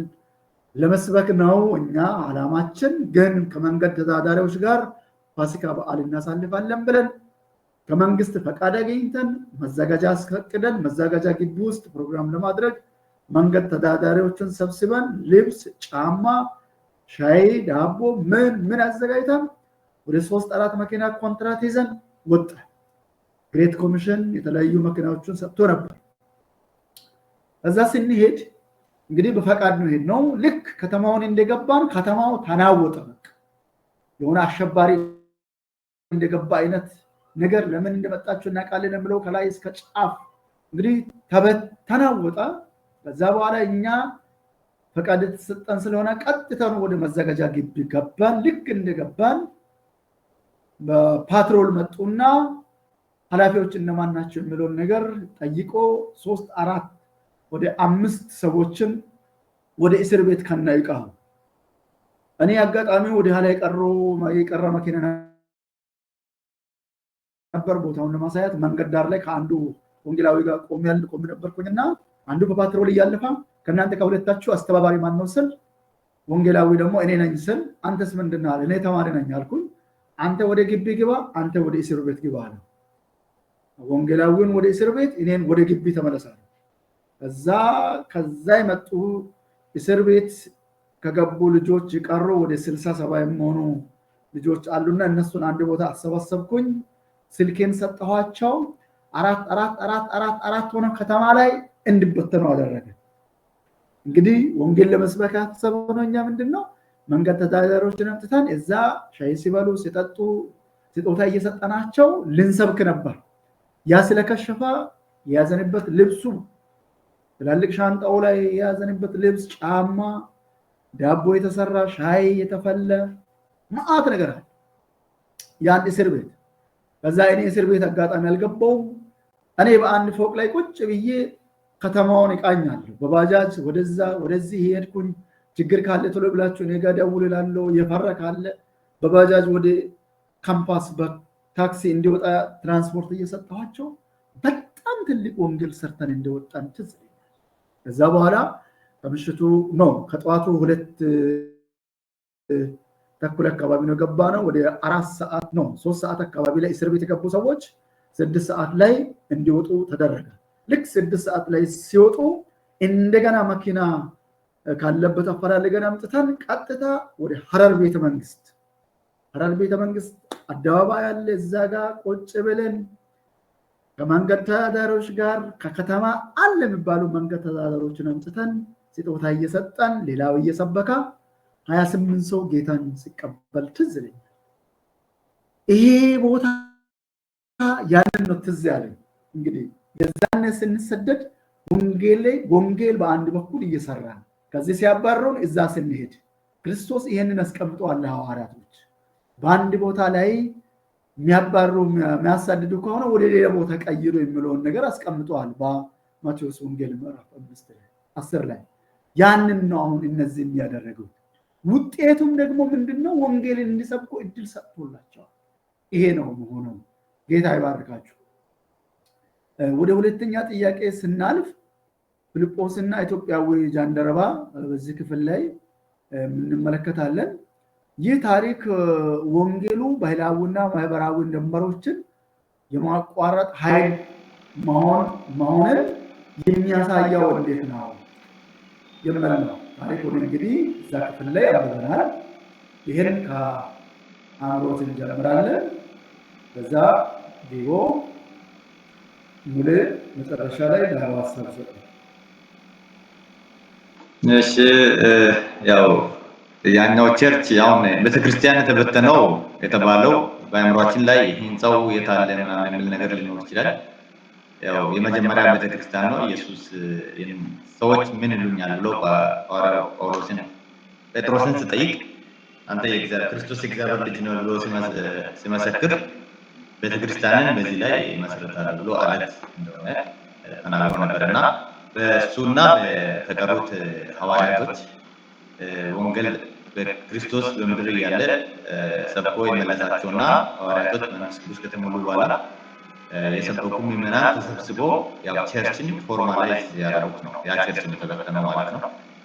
Speaker 1: ለመስበክ ነው እኛ አላማችን። ግን ከመንገድ ተዳዳሪዎች ጋር ፋሲካ በዓል እናሳልፋለን ብለን ከመንግስት ፈቃድ አግኝተን መዘጋጃ አስፈቅደን መዘጋጃ ግቢ ውስጥ ፕሮግራም ለማድረግ መንገድ ተዳዳሪዎችን ሰብስበን ልብስ፣ ጫማ፣ ሻይ፣ ዳቦ ምን አዘጋጅተን ወደ 3-4 መኪና ኮንትራት ይዘን ወጣ። ግሬት ኮሚሽን የተለያዩ መኪናዎችን ሰጥቶ ነበር። እዛ ስንሄድ እንግዲህ በፈቃድ ነው ሄድነው። ልክ ከተማውን እንደገባን ከተማው ተናወጠ። በቃ የሆነ አሸባሪ እንደገባ አይነት ነገር ለምን እንደመጣችሁ እናውቃለን ብለው ከላይ እስከ ጫፍ እንግዲህ ተናወጠ። ከዛ በኋላ እኛ ፈቃድ ተሰጠን ስለሆነ ቀጥታን ወደ መዘጋጃ ግቢ ገባን። ልክ እንደገባን በፓትሮል መጡና ኃላፊዎች እነማን ናቸው የሚለውን ነገር ጠይቆ 3-4 ወደ 5 ሰዎችን ወደ እስር ቤት ከናይቃው እኔ አጋጣሚ ወደ ኋላ የቀረ መኪና ነበር። ቦታውን ለማሳየት መንገድ ዳር ላይ ከአንዱ ወንጌላዊ ጋር ቆም ነበርኩኝና አንዱ በፓትሮል እያለፈ ከናንተ ከሁለታችሁ አስተባባሪ ማን ነው ስል ወንጌላዊ ደግሞ እኔ ነኝ ስል አንተስ ምንድነው አለ። እኔ ተማሪ ነኝ አልኩኝ። አንተ ወደ ግቢ ግባ፣ አንተ ወደ እስር ቤት ግባ አለ። ወንጌላዊውን ወደ እስር ቤት እኔን ወደ ግቢ ተመለሳለሁ። ከዛ የመጡ እስር ቤት ከገቡ ልጆች ቀሩ ወደ 60-70 የሚሆኑ ልጆች አሉና እነሱን አንድ ቦታ አሰባሰብኩኝ። ስልኬን ሰጠኋቸው። 4 ሆነ ከተማ ላይ እንዲበተኑ አደረገ። እንግዲህ ወንጌል ለመስበክ ያሰበው ነው። እኛ ምንድነው መንገድ ተዳዳሪዎችን አምጥተን እዛ ሻይ ሲበሉ ሲጠጡ ስጦታ እየሰጠናቸው ልንሰብክ ነበር። ያ ስለከሸፈ የያዘንበት ልብሱ ትላልቅ ሻንጣው ላይ የያዘንበት ልብስ፣ ጫማ፣ ዳቦ የተሰራ ሻይ የተፈለ መዓት ነገር አለ። ያን እስር ቤት ከዛ እኔ እስር ቤት አጋጣሚ አልገባው። እኔ በአንድ ፎቅ ላይ ቁጭ ብዬ ከተማውን እቃኛለሁ። በባጃጅ ወደዛ ወደዚህ ሄድኩኝ። ችግር ካለ ቶሎ ብላችሁ እኔ ጋር ደውሉ እላለሁ። የፈራ ካለ በባጃጅ ወደ ካምፓስ በታክሲ እንዲወጣ ትራንስፖርት እየሰጠኋቸው በጣም ትልቅ ወንጌል ሰርተን እንደወጣን ትዝ ይለኛል። ከዛ በኋላ ከምሽቱ ነው ከጠዋቱ 2:30 አካባቢ ነው ገባ ነው። ወደ 4 ሰዓት ነው 3 ሰዓት አካባቢ ላይ እስር ቤት የገቡ ሰዎች 6 ሰዓት ላይ እንዲወጡ ተደረገ። ልክ 6 ሰዓት ላይ ሲወጡ እንደገና መኪና ካለበት አፈላልገን አምጥተን ቀጥታ ወደ ሐረር ቤተ መንግስት አደባባይ ያለ እዛ ጋር ቁጭ ብለን ከመንገድ ተዳዳሪዎች ጋር ከከተማ አለ የሚባሉ መንገድ ተዳዳሪዎችን አምጥተን ስጦታ እየሰጠን ሌላው እየሰበካ 28 ሰው ጌታን ሲቀበል ትዝ ይለኛል። ይሄ ቦታ ያንን ነው ትዝ ያለኝ። እንግዲህ የዛኔ ስንሰደድ ወንጌል በአንድ በኩል እየሰራ ከዚህ ሲያባረውን እዛ ስንሄድ ክርስቶስ ይሄንን አስቀምጧል። ሐዋርያቶች በአንድ ቦታ ላይ የሚያባሩ የሚያሳድዱ ከሆነ ወደ ሌላ ቦታ ቀይሮ የሚለውን ነገር አስቀምጧል። በማቴዎስ ወንጌል ምዕራፍ 10 ላይ ያንን ነው አሁን እነዚህ የሚያደርጉት። ውጤቱም ደግሞ ምንድነው? ወንጌልን እንዲሰብኩ እድል ሰጥቶላቸዋል። ይሄ ነው መሆኑ። ጌታ ይባርካችሁ። ወደ ሁለተኛ ጥያቄ ስናልፍ ፊልጶስና ኢትዮጵያዊ ጃንደረባ በዚህ ክፍል ላይ እንመለከታለን። ይህ ታሪክ ወንጌሉ ባህላዊና ማህበራዊ ድንበሮችን የማቋረጥ ኃይል መሆንን የሚያሳየው እንዴት ነው የሚል ነው። ታሪኩን እንግዲህ እዛ ክፍል ላይ አብረናል። ይህን ከአእምሮት እንጀምራለን። ከዛ ዲቦ ሙሌ መጨረሻ ላይ ለሐሳብ ሰጠ።
Speaker 2: እሺ ያው ያኛው ቸርች አሁን ቤተክርስቲያን የተበተነው የተባለው በአእምሯችን ላይ ህንፃው የታለ ምናምን የሚል ነገር ሊኖር ይችላል። ያው የመጀመሪያ ቤተክርስቲያን ነው። ኢየሱስ ሰዎች ምን ይሉኛል ብሎ ጳውሎስን ጴጥሮስን ሲጠይቅ አንተ ክርስቶስ የእግዚአብሔር ልጅ ነው ብሎ ሲመሰክር ቤተክርስቲያንን በዚህ ላይ ይመሰረታል ብሎ አለት እንደሆነ ተናግሮ ነበርና በእሱና በተቀሩት ሐዋርያቶች ወንጌል በክርስቶስ በምድር እያለ ሰብኮ የመለሳቸውና ሐዋርያቶች መንፈስ ቅዱስ ከተሞሉ በኋላ የሰበኩ ምዕመናን ተሰብስቦ ያው ቸርችን ፎርማላይዝ ያደረጉት ነው። ያ ቸርችን የተበተነው ማለት ነው።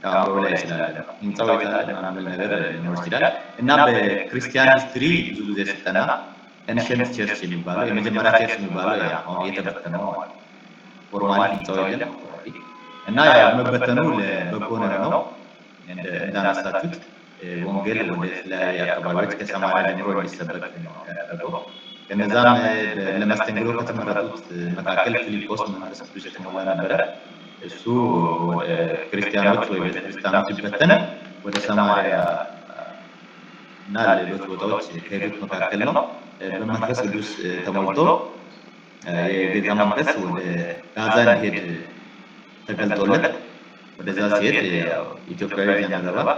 Speaker 2: አእምሮ ላይ ስላለ ህንፃው የታለ ምናምን ነገር ሊኖር ይችላል እና በክርስቲያን ሂስትሪ ብዙ ጊዜ ስጠና ኤንሸንት ቸርች የሚባለው የመጀመሪያ ቸርች የሚባለው አሁን የተበተነው ማለት ነው። ፎርማሊ ህንፃው የለም እና መበተኑ ለበጎ ነገር ነው። እንዳነሳችሁት ወንጌል ወደ ተለያዩ አካባቢዎች ከሰማርያ ጀምሮ እንዲሰበክ ነው ያደረገው። ከነዛም ለመስተንግዶ ከተመረጡት መካከል ፊልጶስ መንፈስ ቅዱስ የተሞላ ነበረ። እሱ ክርስቲያኖች ወይ ቤተክርስቲያኖች ሲበተን ወደ ሰማርያ እና ሌሎች ቦታዎች ከሄዱት መካከል ነው። በመንፈስ ቅዱስ ተሞልቶ የጌታ መንፈስ ወደ ጋዛ እንዲሄድ ተገልጦለት ወደዛ ሲሄድ ኢትዮጵያዊ ጃንደረባ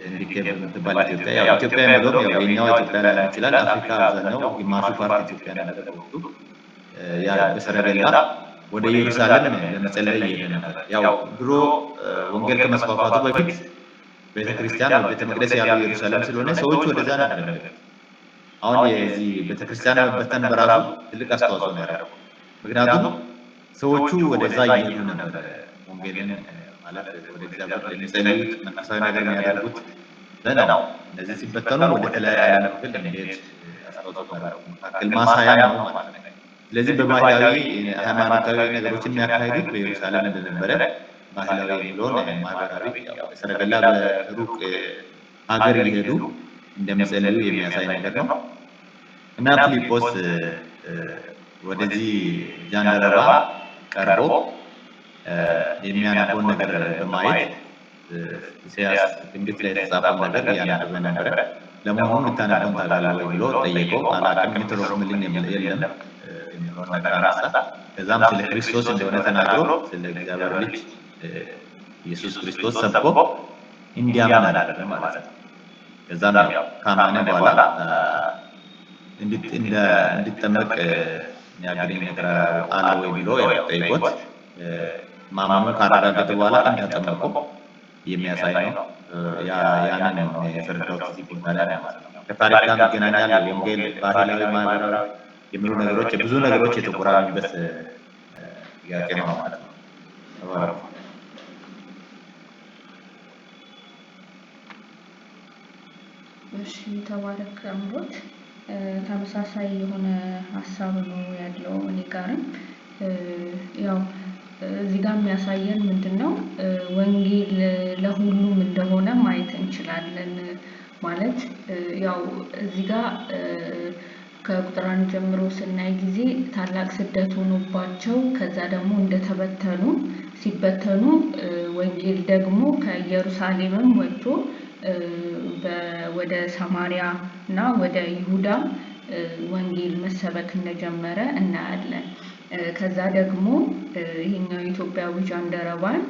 Speaker 2: እንዲከብ የምትባል ኢትዮጵያ ያው ኢትዮጵያ የሚለው ያው የኛው ኢትዮጵያ ላይ ይችላል። አፍሪካ አብዛኛው ግማሹ ፓርት ኢትዮጵያ ነው። ያ በሰረገላ ወደ ኢየሩሳሌም ለመጸለይ እየሄደ ነበር። ያው ድሮ ወንጌል ከመስፋፋቱ በፊት ቤተክርስቲያን ቤተ መቅደስ ያለው ኢየሩሳሌም ስለሆነ ሰዎች ወደዛ ነበር። አሁን የዚህ ቤተክርስቲያን መበተን በራሱ ትልቅ አስተዋጽኦ ነው ያደረገው። ምክንያቱም ሰዎቹ ወደዛ እየሄዱ ነበር። ወንጌልን ማለት ወደ እግዚአብሔር ለሚጸልዩት መንፈሳዊ ነገር የሚያደርጉት ነው። እነዚህ ሲበተኑ ወደ ተለያየ ክፍል እንዲሄድ አስተዋጽኦ ያደረገው መካከል ማሳያ ነው ማለት ነው። ስለዚህ በባህላዊ ሃይማኖታዊ ነገሮችን የሚያካሂዱት በኢየሩሳሌም እንደነበረ ባህላዊ የሚለውን ማህበራዊ ሰረገላ በሩቅ ሀገር እየሄዱ እንደሚጸልዩ የሚያሳይ ነገር ነው እና ፊልጶስ ወደዚህ ጃንደረባ ቀርቦ የሚያነበውን ነገር በማየት ኢሳያስ ትንቢት ላይ የተጻፈውን ነገር እያነበበ ነበረ። ለመሆኑ ልታነበውን ታውቃለህ ወይ ብሎ ጠየቀው። አላውቅም የሚተረጉምልኝ የለም የሚለውን ነገር አነሳ። ከዛም ስለ ክርስቶስ እንደሆነ ተናግሮ ስለ እግዚአብሔር ልጅ ኢየሱስ ክርስቶስ ሰብኮ እንዲያምን አደረገ ማለት ነው። ከዛም ካመነ በኋላ እንዲጠመቅ የሚያገኝ ነገር አለ ወይ ብሎ ጠይቆት ማመኑን ካረጋገጠ በኋላ እንዳጠመቁ የሚያሳይ ነው። ያንን ነው የተረዳሁት እዚህ ቦታ ላይ ማለት ነው። ከታሪክ ጋር ይገናኛል። ወንጌል፣ ባህላዊ፣ ማህበራዊ የሚሉ ነገሮች ብዙ ነገሮች የተቆራኙበት ጥያቄ ነው ማለት ነው።
Speaker 5: እሺ ተባረክ አምሮት። ተመሳሳይ የሆነ ሀሳብ ነው ያለው እኔ ጋርም። ያው እዚህ ጋር የሚያሳየን ምንድነው ወንጌል ለሁሉም እንደሆነ ማየት እንችላለን። ማለት ያው እዚህ ጋር ከቁጥር 1 ጀምሮ ስናይ ጊዜ ታላቅ ስደት ሆኖባቸው ከዛ ደግሞ እንደተበተኑ ሲበተኑ ወንጌል ደግሞ ከኢየሩሳሌምም ወጥቶ ወደ ሰማሪያ እና ወደ ይሁዳ ወንጌል መሰበክ እንደጀመረ እናያለን። ከዛ ደግሞ ይሄኛው ኢትዮጵያዊ ጃንደረባን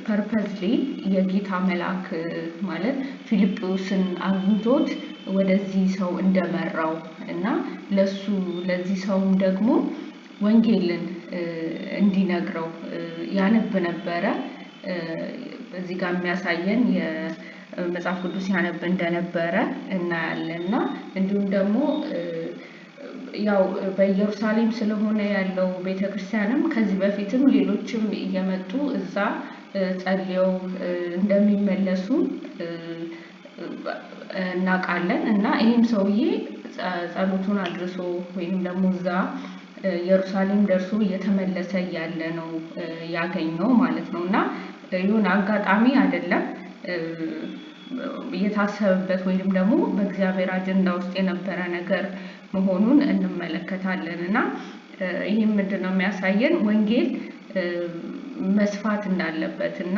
Speaker 5: ፐርፐዝሊ የጌታ መልአክ ማለት ፊልጶስን አግኝቶት ወደዚህ ሰው እንደመራው እና ለዚህ ሰውም ደግሞ ወንጌልን እንዲነግረው ያነብ ነበረ። እዚህ ጋር የሚያሳየን የመጽሐፍ ቅዱስ ያነብ እንደነበረ እናያለን። እና እንዲሁም ደግሞ ያው በኢየሩሳሌም ስለሆነ ያለው ቤተክርስቲያንም ከዚህ በፊትም ሌሎችም እየመጡ እዛ ጸልየው እንደሚመለሱ እናውቃለን። እና ይህም ሰውዬ ጸሎቱን አድርሶ ወይም ደግሞ እዛ ኢየሩሳሌም ደርሶ እየተመለሰ ያለ ነው ያገኘው ማለት ነው። እና ይሁን አጋጣሚ አይደለም፣ እየታሰበበት ወይም ደግሞ በእግዚአብሔር አጀንዳ ውስጥ የነበረ ነገር መሆኑን እንመለከታለን። እና ይህም ምንድነው የሚያሳየን ወንጌል መስፋት እንዳለበት እና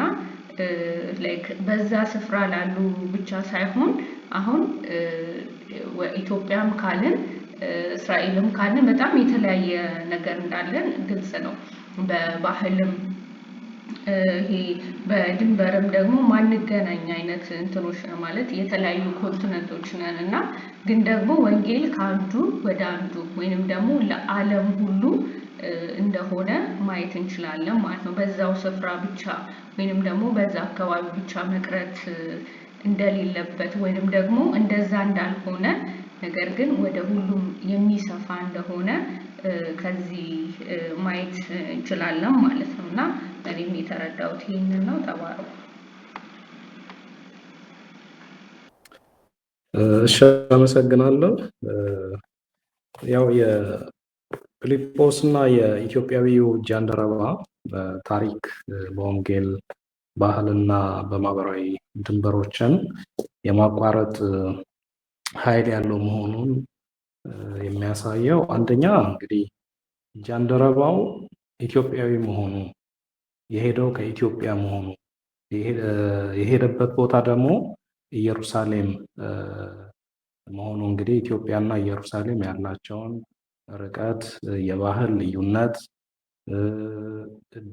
Speaker 5: በዛ ስፍራ ላሉ ብቻ ሳይሆን አሁን ኢትዮጵያም ካልን እስራኤልም ካልን በጣም የተለያየ ነገር እንዳለን ግልጽ ነው። በባህልም ይሄ በድንበርም ደግሞ ማንገናኝ አይነት እንትኖች ነው ማለት የተለያዩ ኮንቲነንቶች ነን። እና ግን ደግሞ ወንጌል ከአንዱ ወደ አንዱ ወይንም ደግሞ ለዓለም ሁሉ እንደሆነ ማየት እንችላለን ማለት ነው። በዛው ስፍራ ብቻ ወይንም ደግሞ በዛ አካባቢ ብቻ መቅረት እንደሌለበት ወይንም ደግሞ እንደዛ እንዳልሆነ ነገር ግን ወደ ሁሉም የሚሰፋ እንደሆነ ከዚህ ማየት እንችላለን ማለት ነው። እና እኔም የተረዳሁት ይህንን ነው። ተባረኩ።
Speaker 3: እሺ አመሰግናለሁ። ያው የፊልጶስ እና የኢትዮጵያዊው ጃንደረባ በታሪክ በወንጌል ባህልና በማህበራዊ ድንበሮችን የማቋረጥ ኃይል ያለው መሆኑን የሚያሳየው አንደኛ እንግዲህ ጃንደረባው ኢትዮጵያዊ መሆኑ የሄደው ከኢትዮጵያ መሆኑ የሄደበት ቦታ ደግሞ ኢየሩሳሌም መሆኑ እንግዲህ ኢትዮጵያና ኢየሩሳሌም ያላቸውን ርቀት፣ የባህል ልዩነት፣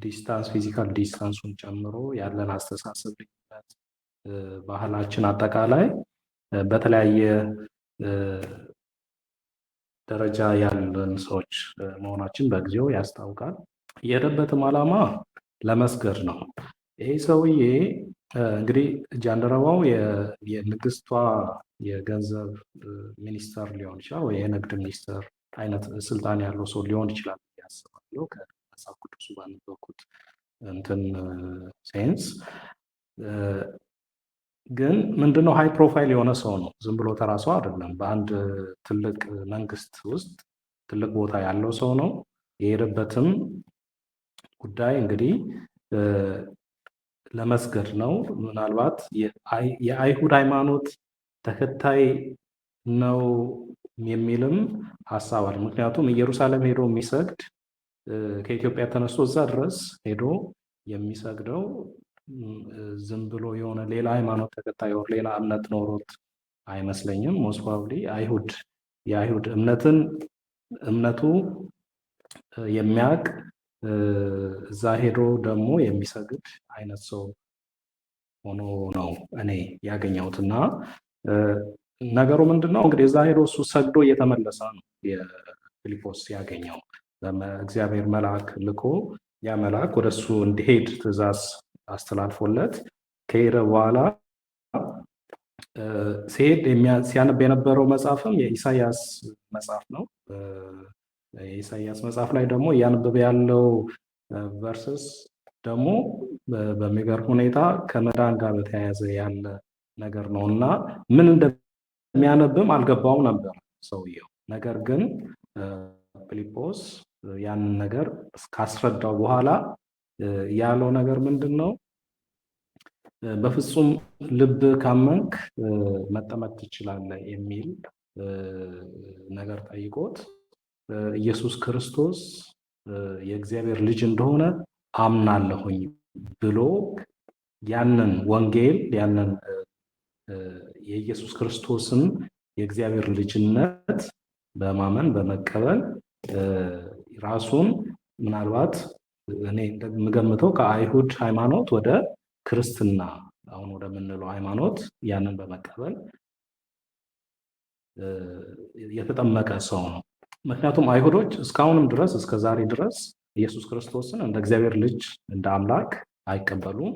Speaker 3: ዲስታንስ ፊዚካል ዲስታንሱን ጨምሮ ያለን አስተሳሰብ ልዩነት፣ ባህላችን አጠቃላይ በተለያየ ደረጃ ያለን ሰዎች መሆናችን በጊዜው ያስታውቃል። የሄደበትም ዓላማ ለመስገድ ነው። ይሄ ሰውዬ እንግዲህ ጃንደረባው የንግስቷ የገንዘብ ሚኒስተር ሊሆን ይችላል ወይ የንግድ ሚኒስተር አይነት ስልጣን ያለው ሰው ሊሆን ይችላል ያስባለሁ ከመጽሐፍ ቅዱሱ ባነበብኩት እንትን ሴንስ። ግን ምንድነው ሃይ ፕሮፋይል የሆነ ሰው ነው። ዝም ብሎ ተራ ሰው አይደለም። በአንድ ትልቅ መንግስት ውስጥ ትልቅ ቦታ ያለው ሰው ነው። የሄደበትም ጉዳይ እንግዲህ ለመስገድ ነው። ምናልባት የአይሁድ ሃይማኖት ተከታይ ነው የሚልም ሀሳብ አለ። ምክንያቱም ኢየሩሳሌም ሄዶ የሚሰግድ ከኢትዮጵያ ተነስቶ እዛ ድረስ ሄዶ የሚሰግደው ዝም ብሎ የሆነ ሌላ ሃይማኖት ተከታይ ወር ሌላ እምነት ኖሮት አይመስለኝም። ሞስት ፕሮባብሊ የአይሁድ እምነቱ የሚያውቅ እዛ ሄዶ ደግሞ የሚሰግድ አይነት ሰው ሆኖ ነው እኔ ያገኘሁትና ነገሩ ምንድነው እንግዲህ እዛ ሄዶ እሱ ሰግዶ እየተመለሰ ነው የፊልጶስ ያገኘው። እግዚአብሔር መልአክ ልኮ ያ መልአክ ወደሱ እንዲሄድ ትእዛዝ አስተላልፎለት ከሄደ በኋላ ሲሄድ ሲያነብ የነበረው መጽሐፍም የኢሳያስ መጽሐፍ ነው። የኢሳያስ መጽሐፍ ላይ ደግሞ እያነበበ ያለው ቨርስስ ደግሞ በሚገርም ሁኔታ ከመዳን ጋር በተያያዘ ያለ ነገር ነው እና ምን እንደሚያነብም አልገባውም ነበር ሰውየው። ነገር ግን ፊልጶስ ያንን ነገር ካስረዳው በኋላ ያለው ነገር ምንድን ነው? በፍጹም ልብ ካመንክ መጠመቅ ትችላለህ የሚል ነገር ጠይቆት ኢየሱስ ክርስቶስ የእግዚአብሔር ልጅ እንደሆነ አምናለሁኝ ብሎ ያንን ወንጌል ያንን የኢየሱስ ክርስቶስን የእግዚአብሔር ልጅነት በማመን በመቀበል ራሱን ምናልባት እኔ እንደምገምተው ከአይሁድ ሃይማኖት ወደ ክርስትና አሁን ወደምንለው ሃይማኖት ያንን በመቀበል የተጠመቀ ሰው ነው። ምክንያቱም አይሁዶች እስካሁንም ድረስ እስከ ዛሬ ድረስ ኢየሱስ ክርስቶስን እንደ እግዚአብሔር ልጅ እንደ አምላክ አይቀበሉም።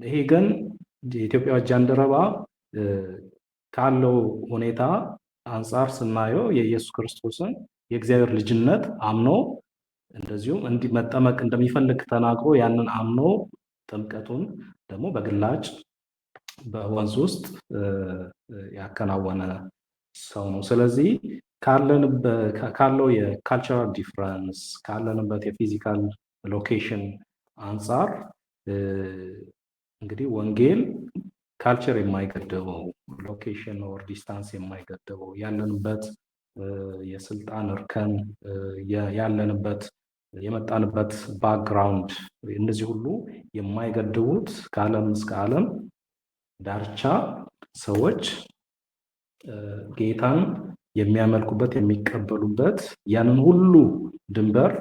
Speaker 3: ይሄ ግን የኢትዮጵያ ጃንደረባ ካለው ሁኔታ አንጻር ስናየው የኢየሱስ ክርስቶስን የእግዚአብሔር ልጅነት አምኖ እንደዚሁም መጠመቅ እንደሚፈልግ ተናግሮ ያንን አምኖ ጥምቀቱን ደግሞ በግላጭ በወንዝ ውስጥ ያከናወነ ሰው ነው። ስለዚህ ካለው የካልቸራል ዲፍረንስ ካለንበት የፊዚካል ሎኬሽን አንጻር እንግዲህ ወንጌል ካልቸር የማይገደበው ሎኬሽን ኦር ዲስታንስ የማይገደበው ያለንበት የስልጣን እርከን ያለንበት የመጣንበት ባክግራውንድ እነዚህ ሁሉ የማይገድቡት ከዓለም እስከ ዓለም ዳርቻ ሰዎች ጌታን የሚያመልኩበት የሚቀበሉበት ያንን ሁሉ ድንበር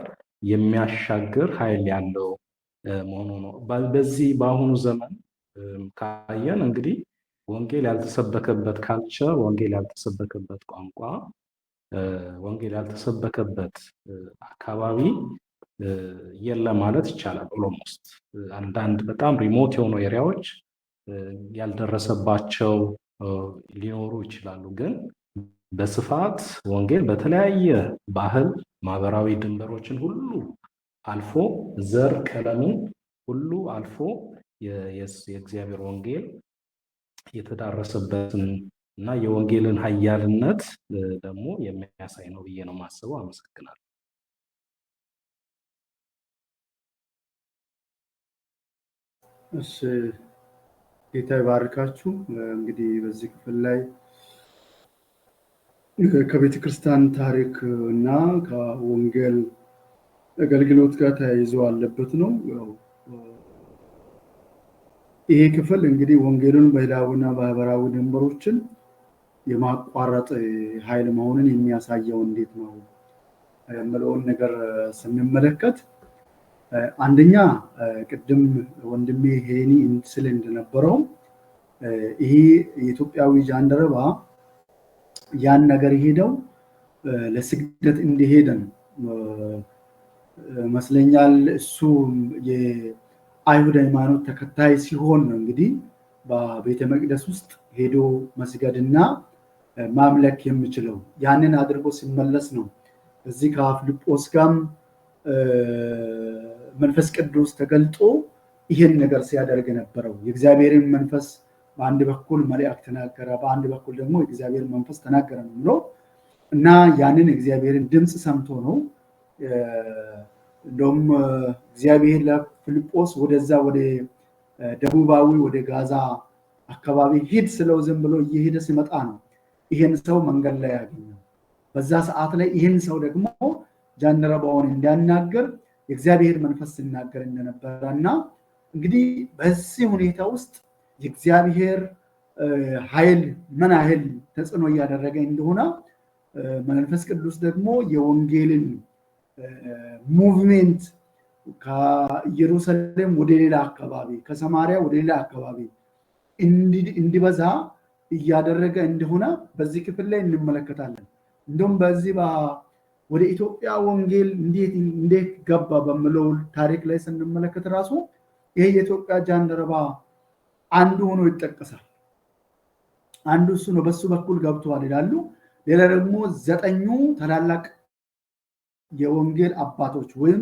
Speaker 3: የሚያሻግር ኃይል ያለው መሆኑ ነው። በዚህ በአሁኑ ዘመን ካየን እንግዲህ ወንጌል ያልተሰበከበት ካልቸር፣ ወንጌል ያልተሰበከበት ቋንቋ፣ ወንጌል ያልተሰበከበት አካባቢ የለም ማለት ይቻላል። ኦሎሞስት አንዳንድ በጣም ሪሞት የሆኑ ኤሪያዎች ያልደረሰባቸው ሊኖሩ ይችላሉ። ግን በስፋት ወንጌል በተለያየ ባህል፣ ማህበራዊ ድንበሮችን ሁሉ አልፎ ዘር ቀለምን ሁሉ አልፎ የእግዚአብሔር ወንጌል የተዳረሰበትን እና የወንጌልን ኃያልነት ደግሞ የሚያሳይ ነው ብዬ ነው የማስበው። አመሰግናለሁ።
Speaker 1: እሺ፣ ጌታ ይባርካችሁ። እንግዲህ በዚህ ክፍል ላይ ከቤተ ክርስቲያን ታሪክ እና ከወንጌል አገልግሎት ጋር ተያይዞ አለበት ነው። ይሄ ክፍል እንግዲህ ወንጌሉን በህላዊና ማህበራዊ ድንበሮችን የማቋረጥ ኃይል መሆኑን የሚያሳየው እንዴት ነው የምለውን ነገር ስንመለከት አንደኛ ቅድም ወንድሜ ሄኒ ስለ እንደነበረው ይሄ የኢትዮጵያዊ ጃንደረባ ያን ነገር ሄደው ለስግደት እንደሄደን መስለኛል። እሱ የአይሁድ ሃይማኖት ተከታይ ሲሆን ነው እንግዲህ በቤተ መቅደስ ውስጥ ሄዶ መስገድና ማምለክ የሚችለው። ያንን አድርጎ ሲመለስ ነው እዚህ ከፊልጶስ ጋር መንፈስ ቅዱስ ተገልጦ ይሄን ነገር ሲያደርግ ነበረው። የእግዚአብሔርን መንፈስ በአንድ በኩል መልአክ ተናገረ፣ በአንድ በኩል ደግሞ የእግዚአብሔር መንፈስ ተናገረ ነው ብሎ እና ያንን እግዚአብሔርን ድምጽ ሰምቶ ነው እንደውም እግዚአብሔር ለፊልጶስ ወደዛ ወደ ደቡባዊ ወደ ጋዛ አካባቢ ሂድ ስለው ዝም ብሎ እየሄደ ሲመጣ ነው ይሄን ሰው መንገድ ላይ ያገኘው። በዛ ሰዓት ላይ ይሄን ሰው ደግሞ ጃንደረባውን እንዲያናገር የእግዚአብሔር መንፈስ ሲናገር እንደነበረና እንግዲህ በዚህ ሁኔታ ውስጥ የእግዚአብሔር ኃይል ምን ያህል ተጽዕኖ እያደረገ እንደሆነ መንፈስ ቅዱስ ደግሞ የወንጌልን ሙቭሜንት ከኢየሩሳሌም ወደ ሌላ አካባቢ ከሰማሪያ ወደ ሌላ አካባቢ እንዲበዛ እያደረገ እንደሆነ በዚህ ክፍል ላይ እንመለከታለን። እንደውም በዚህ ወደ ኢትዮጵያ ወንጌል እንዴት ገባ በሚለው ታሪክ ላይ ስንመለከት ራሱ ይሄ የኢትዮጵያ ጃንደረባ አንዱ ሆኖ ይጠቀሳል። አንዱ እሱ ነው፣ በሱ በኩል ገብቷል ይላሉ። ሌላ ደግሞ 9 ታላላቅ የወንጌል አባቶች ወይም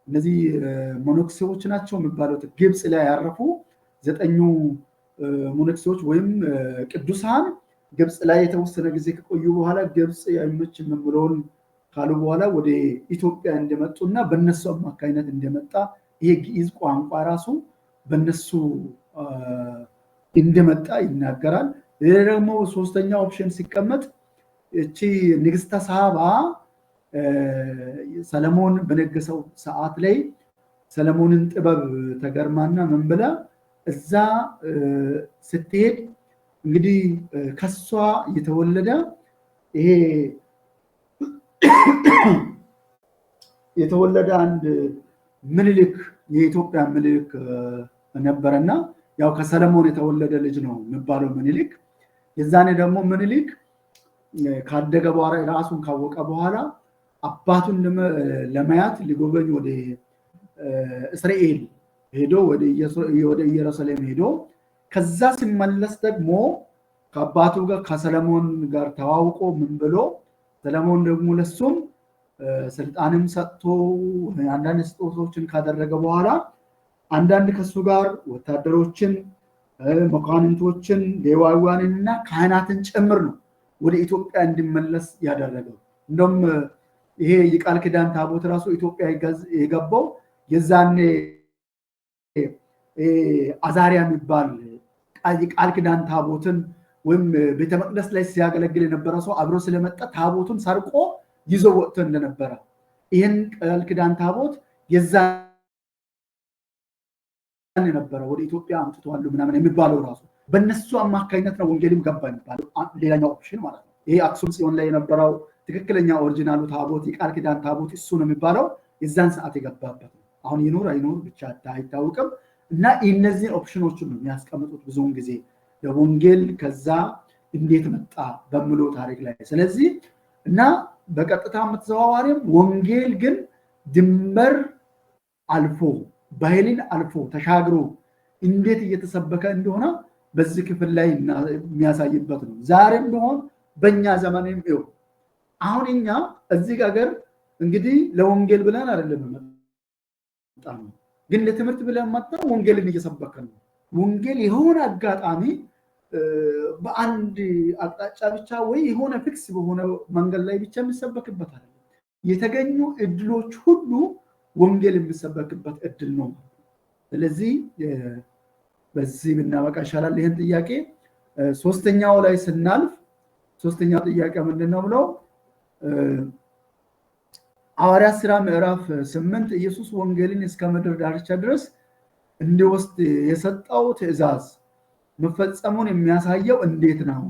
Speaker 1: እነዚህ ሞኖክሲዎች ናቸው የሚባሉት ግብጽ ላይ ያረፉ 9 ሞኖክሲዎች ወይም ቅዱሳን ግብጽ ላይ የተወሰነ ጊዜ ከቆዩ በኋላ ግብጽ አይመችም ብለውን ካሉ በኋላ ወደ ኢትዮጵያ እንደመጡና በእነሱ አማካኝነት እንደመጣ ይሄ ግዕዝ ቋንቋ ራሱ በእነሱ እንደመጣ ይናገራል። ሌላ ደግሞ ሶስተኛ ኦፕሽን ሲቀመጥ እቺ ንግስተ ሳባ ሰለሞን በነገሰው ሰዓት ላይ ሰለሞንን ጥበብ ተገርማና ምን ብላ እዛ ስትሄድ እንግዲህ ከሷ የተወለደ ይሄ የተወለደ አንድ ምኒልክ የኢትዮጵያ ምኒልክ ነበረና ያው ከሰለሞን የተወለደ ልጅ ነው የሚባለው ምኒልክ። የዛኔ ደግሞ ምኒልክ ካደገ በኋላ ራሱን ካወቀ በኋላ አባቱን ለማያት ሊጎበኝ ወደ እስራኤል ሄዶ ወደ ኢየሩሳሌም ሄዶ ከዛ ሲመለስ ደግሞ ከአባቱ ጋር ከሰለሞን ጋር ተዋውቆ ምን ብሎ ሰለሞን ደግሞ ለሱም ስልጣንም ሰጥቶ አንዳንድ ስጦታዎችን ካደረገ በኋላ አንዳንድ ከሱ ጋር ወታደሮችን መኳንንቶችን ሌዋውያንንና ካህናትን ጭምር ነው ወደ ኢትዮጵያ እንዲመለስ ያደረገው። እንደውም ይሄ የቃል ኪዳን ታቦት ራሱ ኢትዮጵያ የገባው የዛኔ አዛሪያ የሚባል የቃል ኪዳን ታቦትን ወይም ቤተ መቅደስ ላይ ሲያገለግል የነበረ ሰው አብሮ ስለመጣ ታቦቱን ሰርቆ ይዞ ወጥቶ እንደነበረ ይሄን ቃል ኪዳን ታቦት የዛኔ ነበረ ወደ ኢትዮጵያ አምጥቷል ምናምን የሚባለው ራሱ በእነሱ አማካኝነት ነው ወንጌልም ገባ የሚባለው ሌላኛው ኦፕሽን ማለት ነው። ይሄ አክሱም ጽዮን ላይ የነበረው ትክክለኛ ኦሪጂናሉ ታቦት የቃል ኪዳን ታቦት እሱ ነው የሚባለው የዛን ሰዓት የገባበት ነው። አሁን ይኖር አይኖር ብቻ አይታወቅም። እና እነዚህን ኦፕሽኖችን ነው የሚያስቀምጡት ብዙውን ጊዜ ለወንጌል ከዛ እንዴት መጣ በሚለው ታሪክ ላይ። ስለዚህ እና በቀጥታ የምትዘዋዋሪም ወንጌል ግን ድንበር አልፎ ባህልን አልፎ ተሻግሮ እንዴት እየተሰበከ እንደሆነ በዚህ ክፍል ላይ የሚያሳይበት ነው። ዛሬም ቢሆን በእኛ ዘመንም ይኸው አሁን እኛ እዚህ ሀገር እንግዲህ ለወንጌል ብለን አይደለም መጣ ነው፣ ግን ለትምህርት ብለን መጣ ወንጌልን እየሰበከን ነው። ወንጌል የሆነ አጋጣሚ በአንድ አቅጣጫ ብቻ ወይ የሆነ ፊክስ በሆነ መንገድ ላይ ብቻ የሚሰበክበት አይደለም። የተገኙ እድሎች ሁሉ ወንጌል የሚሰበክበት እድል ነው። ስለዚህ በዚህ ብናበቃ ይሻላል። ይሄን ጥያቄ ሶስተኛው ላይ ስናልፍ ሶስተኛው ጥያቄ ምንድነው ብለው ሐዋርያት ሥራ ምዕራፍ 8 ኢየሱስ ወንጌልን እስከ ምድር ዳርቻ ድረስ እንዲወስድ የሰጠው ትእዛዝ መፈጸሙን የሚያሳየው እንዴት ነው?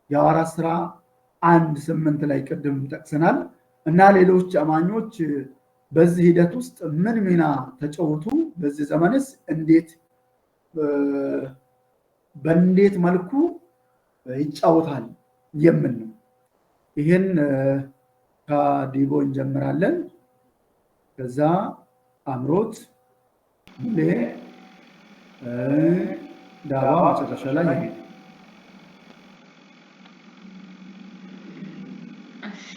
Speaker 1: የሐዋርያት ሥራ 1:8 ላይ ቅድም ጠቅሰናል። እና ሌሎች አማኞች በዚህ ሂደት ውስጥ ምን ሚና ተጫወቱ? በዚህ ዘመንስ እንዴት በእንዴት መልኩ ይጫወታል የምን ነው። ይሄን ከዲቦ እንጀምራለን። ከዛ አምሮት ዳባ መጨረሻ ላይ
Speaker 5: እሺ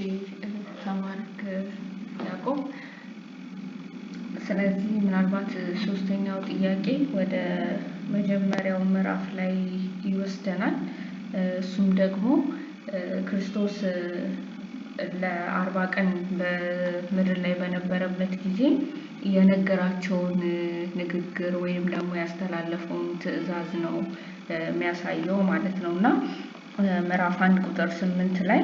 Speaker 5: ተማርክ ያዕቆብ። ስለዚህ ምናልባት ሶስተኛው ጥያቄ ወደ መጀመሪያው ምዕራፍ ላይ ይወስደናል። እሱም ደግሞ ክርስቶስ ለ40 ቀን በምድር ላይ በነበረበት ጊዜ የነገራቸውን ንግግር ወይም ደግሞ ያስተላለፈውን ትእዛዝ ነው የሚያሳየው ማለት ነው። እና ምዕራፍ 1 ቁጥር 8 ላይ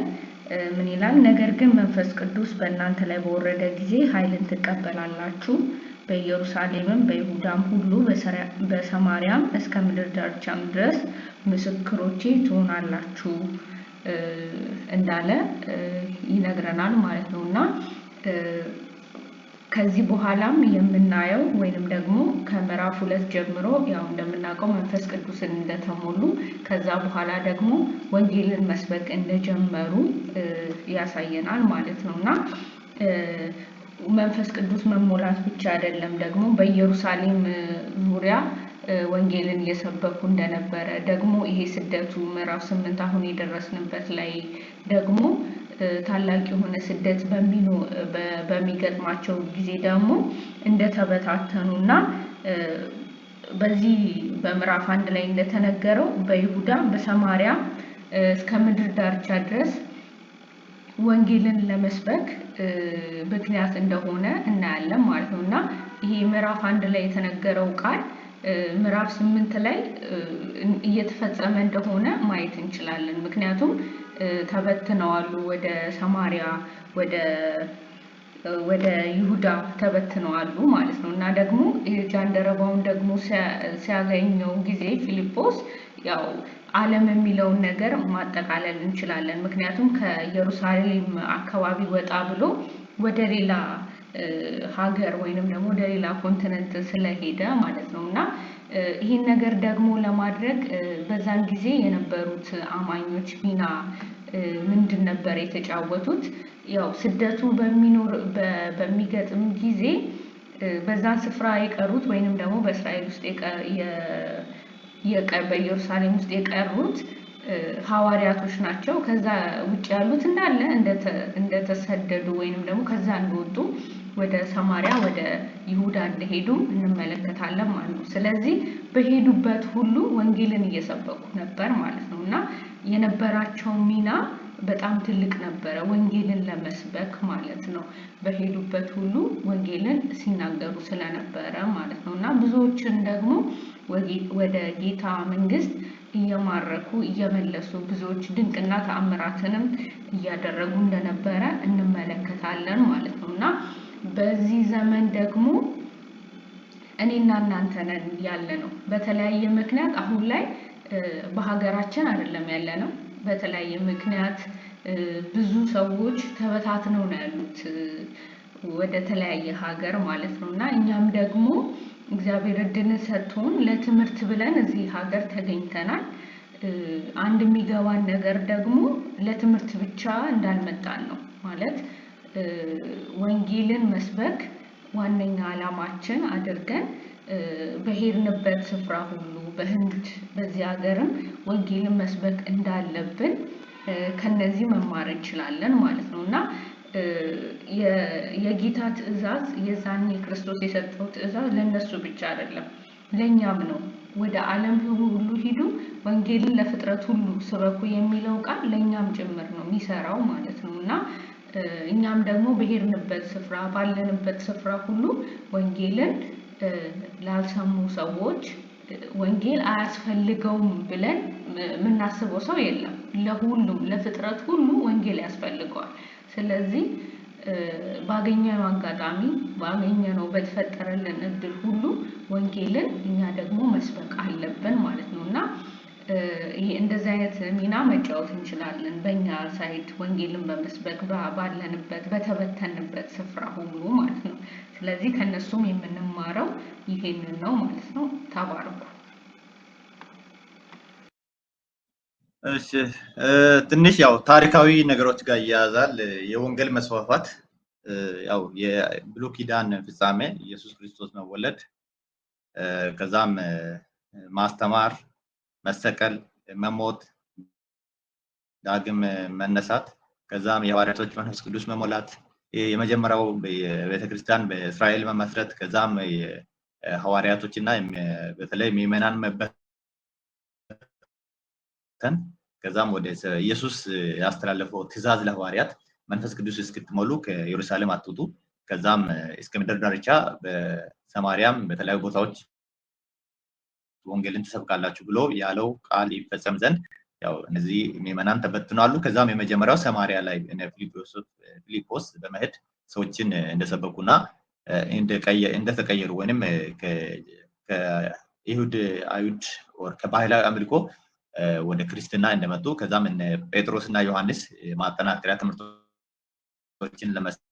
Speaker 5: ምን ይላል? ነገር ግን መንፈስ ቅዱስ በእናንተ ላይ በወረደ ጊዜ ኃይልን ትቀበላላችሁ፣ በኢየሩሳሌምም በይሁዳም ሁሉ በሰማርያም እስከ ምድር ዳርቻም ድረስ ምስክሮቼ ትሆናላችሁ እንዳለ ይነግረናል ማለት ነው። እና ከዚህ በኋላም የምናየው ወይንም ደግሞ ከምዕራፍ 2 ጀምሮ ያው እንደምናውቀው መንፈስ ቅዱስን እንደተሞሉ ከዛ በኋላ ደግሞ ወንጌልን መስበክ እንደጀመሩ ያሳየናል ማለት ነው። እና መንፈስ ቅዱስ መሞላት ብቻ አይደለም፣ ደግሞ በኢየሩሳሌም ዙሪያ ወንጌልን እየሰበኩ እንደነበረ ደግሞ ይሄ ስደቱ ምዕራፍ 8 አሁን የደረስንበት ላይ ደግሞ ታላቅ የሆነ ስደት በሚገጥማቸው ጊዜ ደግሞ እንደተበታተኑና በዚህ በምዕራፍ 1 ላይ እንደተነገረው በይሁዳ በሰማርያ እስከ ምድር ዳርቻ ድረስ ወንጌልን ለመስበክ ምክንያት እንደሆነ እናያለን ማለት ነው። እና ይሄ ምዕራፍ 1 ላይ የተነገረው ቃል ምዕራፍ 8 ላይ እየተፈጸመ እንደሆነ ማየት እንችላለን። ምክንያቱም ተበትነዋል፣ ወደ ሰማርያ ወደ ይሁዳ ተበትነዋል ማለት ነው። እና ደግሞ ጃንደረባውን ደግሞ ሲያገኘው ጊዜ ፊልጶስ ያው ዓለም የሚለውን ነገር ማጠቃለል እንችላለን። ምክንያቱም ከኢየሩሳሌም አካባቢ ወጣ ብሎ ወደ ሌላ ሀገር ወይንም ደግሞ ወደ ሌላ ኮንቲነንት ስለሄደ ማለት ነው። እና ይህን ነገር ደግሞ ለማድረግ በዛን ጊዜ የነበሩት አማኞች ሚና ምንድን ነበር የተጫወቱት? ያው ስደቱ በሚገጥም ጊዜ በዛን ስፍራ የቀሩት ወይንም ደግሞ በእስራኤል ውስጥ በኢየሩሳሌም ውስጥ የቀሩት ሐዋርያቶች ናቸው። ከዛ ውጭ ያሉት እንዳለ እንደተሰደዱ ወይንም ደግሞ ከዛ እንደወጡ ወደ ሰማርያ ወደ ይሁዳ እንደሄዱ እንመለከታለን ማለት ነው። ስለዚህ በሄዱበት ሁሉ ወንጌልን እየሰበኩ ነበር ማለት ነው። እና የነበራቸው ሚና በጣም ትልቅ ነበረ፣ ወንጌልን ለመስበክ ማለት ነው። በሄዱበት ሁሉ ወንጌልን ሲናገሩ ስለነበረ ማለት ነው። እና ብዙዎችን ደግሞ ወደ ጌታ መንግስት እየማረኩ እየመለሱ ብዙዎች ድንቅና ተአምራትንም እያደረጉ እንደነበረ እንመለከታለን ማለት ነው። እና በዚህ ዘመን ደግሞ እኔና እናንተ ነን ያለነው። በተለያየ ምክንያት አሁን ላይ በሀገራችን አይደለም ያለነው። በተለያየ ምክንያት ብዙ ሰዎች ተበታትነው ነው ያሉት ወደ ተለያየ ሀገር ማለት ነው። እና እኛም ደግሞ እግዚአብሔር እድልን ሰጥቶን ለትምህርት ብለን እዚህ ሀገር ተገኝተናል። አንድ የሚገባን ነገር ደግሞ ለትምህርት ብቻ እንዳልመጣን ነው ማለት ወንጌልን መስበክ ዋነኛ ዓላማችን አድርገን በሄድንበት ስፍራ ሁሉ በህንድ በዚህ ሀገርም ወንጌልን መስበክ እንዳለብን ከነዚህ መማር እንችላለን ማለት ነው። እና የጌታ ትእዛዝ የዛኔ ክርስቶስ የሰጠው ትእዛዝ ለነሱ ብቻ አይደለም፣ ለኛም ነው። ወደ ዓለም ሁሉ ሂዱ ወንጌልን ለፍጥረት ሁሉ ስበኩ የሚለው ቃል ለኛም ጭምር ነው የሚሰራው ማለት ነው። እና እኛም ደግሞ በሄድንበት ስፍራ ባለንበት ስፍራ ሁሉ ወንጌልን ላልሰሙ ሰዎች ወንጌል አያስፈልገውም ብለን የምናስበው ሰው የለም። ለሁሉም ለፍጥረት ሁሉ ወንጌል ያስፈልገዋል። ስለዚህ ባገኘነው አጋጣሚ ባገኘነው በተፈጠረልን እድል ሁሉ ወንጌልን እኛ ደግሞ መስበክ አለብን ማለት ነው። እና ይሄ እንደዚህ አይነት ሚና መጫወት እንችላለን በእኛ ሳይድ ወንጌልን በመስበክ ባለንበት በተበተንበት ስፍራ ሁሉ ማለት ነው። ስለዚህ ከነሱም የምንማረው ይሄንን ነው ማለት ነው። ተባረኩ።
Speaker 2: እሺ ትንሽ ያው ታሪካዊ ነገሮች ጋር ይያያዛል። የወንጌል መስፋፋት ያው የብሉይ ኪዳን ፍጻሜ ኢየሱስ ክርስቶስ መወለድ፣ ከዛም ማስተማር፣ መሰቀል፣ መሞት፣ ዳግም መነሳት፣ ከዛም የሐዋርያቶች መንፈስ ቅዱስ መሞላት፣ የመጀመሪያው ቤተክርስቲያን በእስራኤል መመስረት፣ ከዛም ሐዋርያቶችና በተለይ ምዕመናን መበተን፣ ከዛም ወደ ኢየሱስ ያስተላለፈው ትእዛዝ ለሐዋርያት መንፈስ ቅዱስ እስክትሞሉ ከኢየሩሳሌም አትውጡ፣ ከዛም እስከ ምድር ዳርቻ በሰማርያም በተለያዩ ቦታዎች ወንጌልን ትሰብካላችሁ ብሎ ያለው ቃል ይፈጸም ዘንድ ያው እነዚህ ምዕመናን ተበትነዋል። ከዛም የመጀመሪያው ሰማሪያ ላይ ፊልጶስ በመሄድ ሰዎችን እንደሰበኩና እንደተቀየሩ ወይንም ከይሁድ አይሁድ ከባህላዊ አምልኮ ወደ ክርስትና እንደመጡ ከዛም እነ ጴጥሮስና ዮሐንስ ማጠናከሪያ ትምህርቶችን ለመስጠት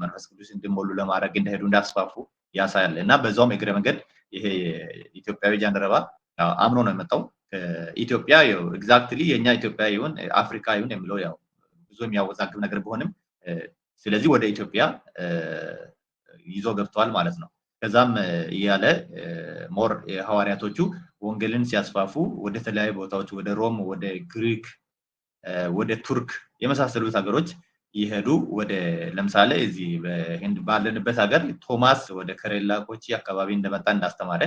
Speaker 2: መንፈስ ቅዱስ እንዲሞሉ ለማድረግ እንደሄዱ እንዳስፋፉ ያሳያል እና በዛውም እግረ መንገድ ይሄ ኢትዮጵያዊ ጃንደረባ አምኖ ነው የመጣው። ኢትዮጵያ ኤግዛክትሊ የኛ ኢትዮጵያ ይሁን አፍሪካ ይሁን የሚለው ያው ብዙ የሚያወዛግብ ነገር ቢሆንም ስለዚህ ወደ ኢትዮጵያ ይዞ ገብቷል ማለት ነው። ከዛም እያለ ሞር ሐዋርያቶቹ ወንጌልን ሲያስፋፉ ወደ ተለያዩ ቦታዎች ወደ ሮም፣ ወደ ግሪክ፣ ወደ ቱርክ የመሳሰሉት ሀገሮች ይሄዱ። ወደ ለምሳሌ እዚህ በህንድ ባለንበት ሀገር ቶማስ ወደ ከሬላ ኮቺ አካባቢ እንደመጣ እንዳስተማረ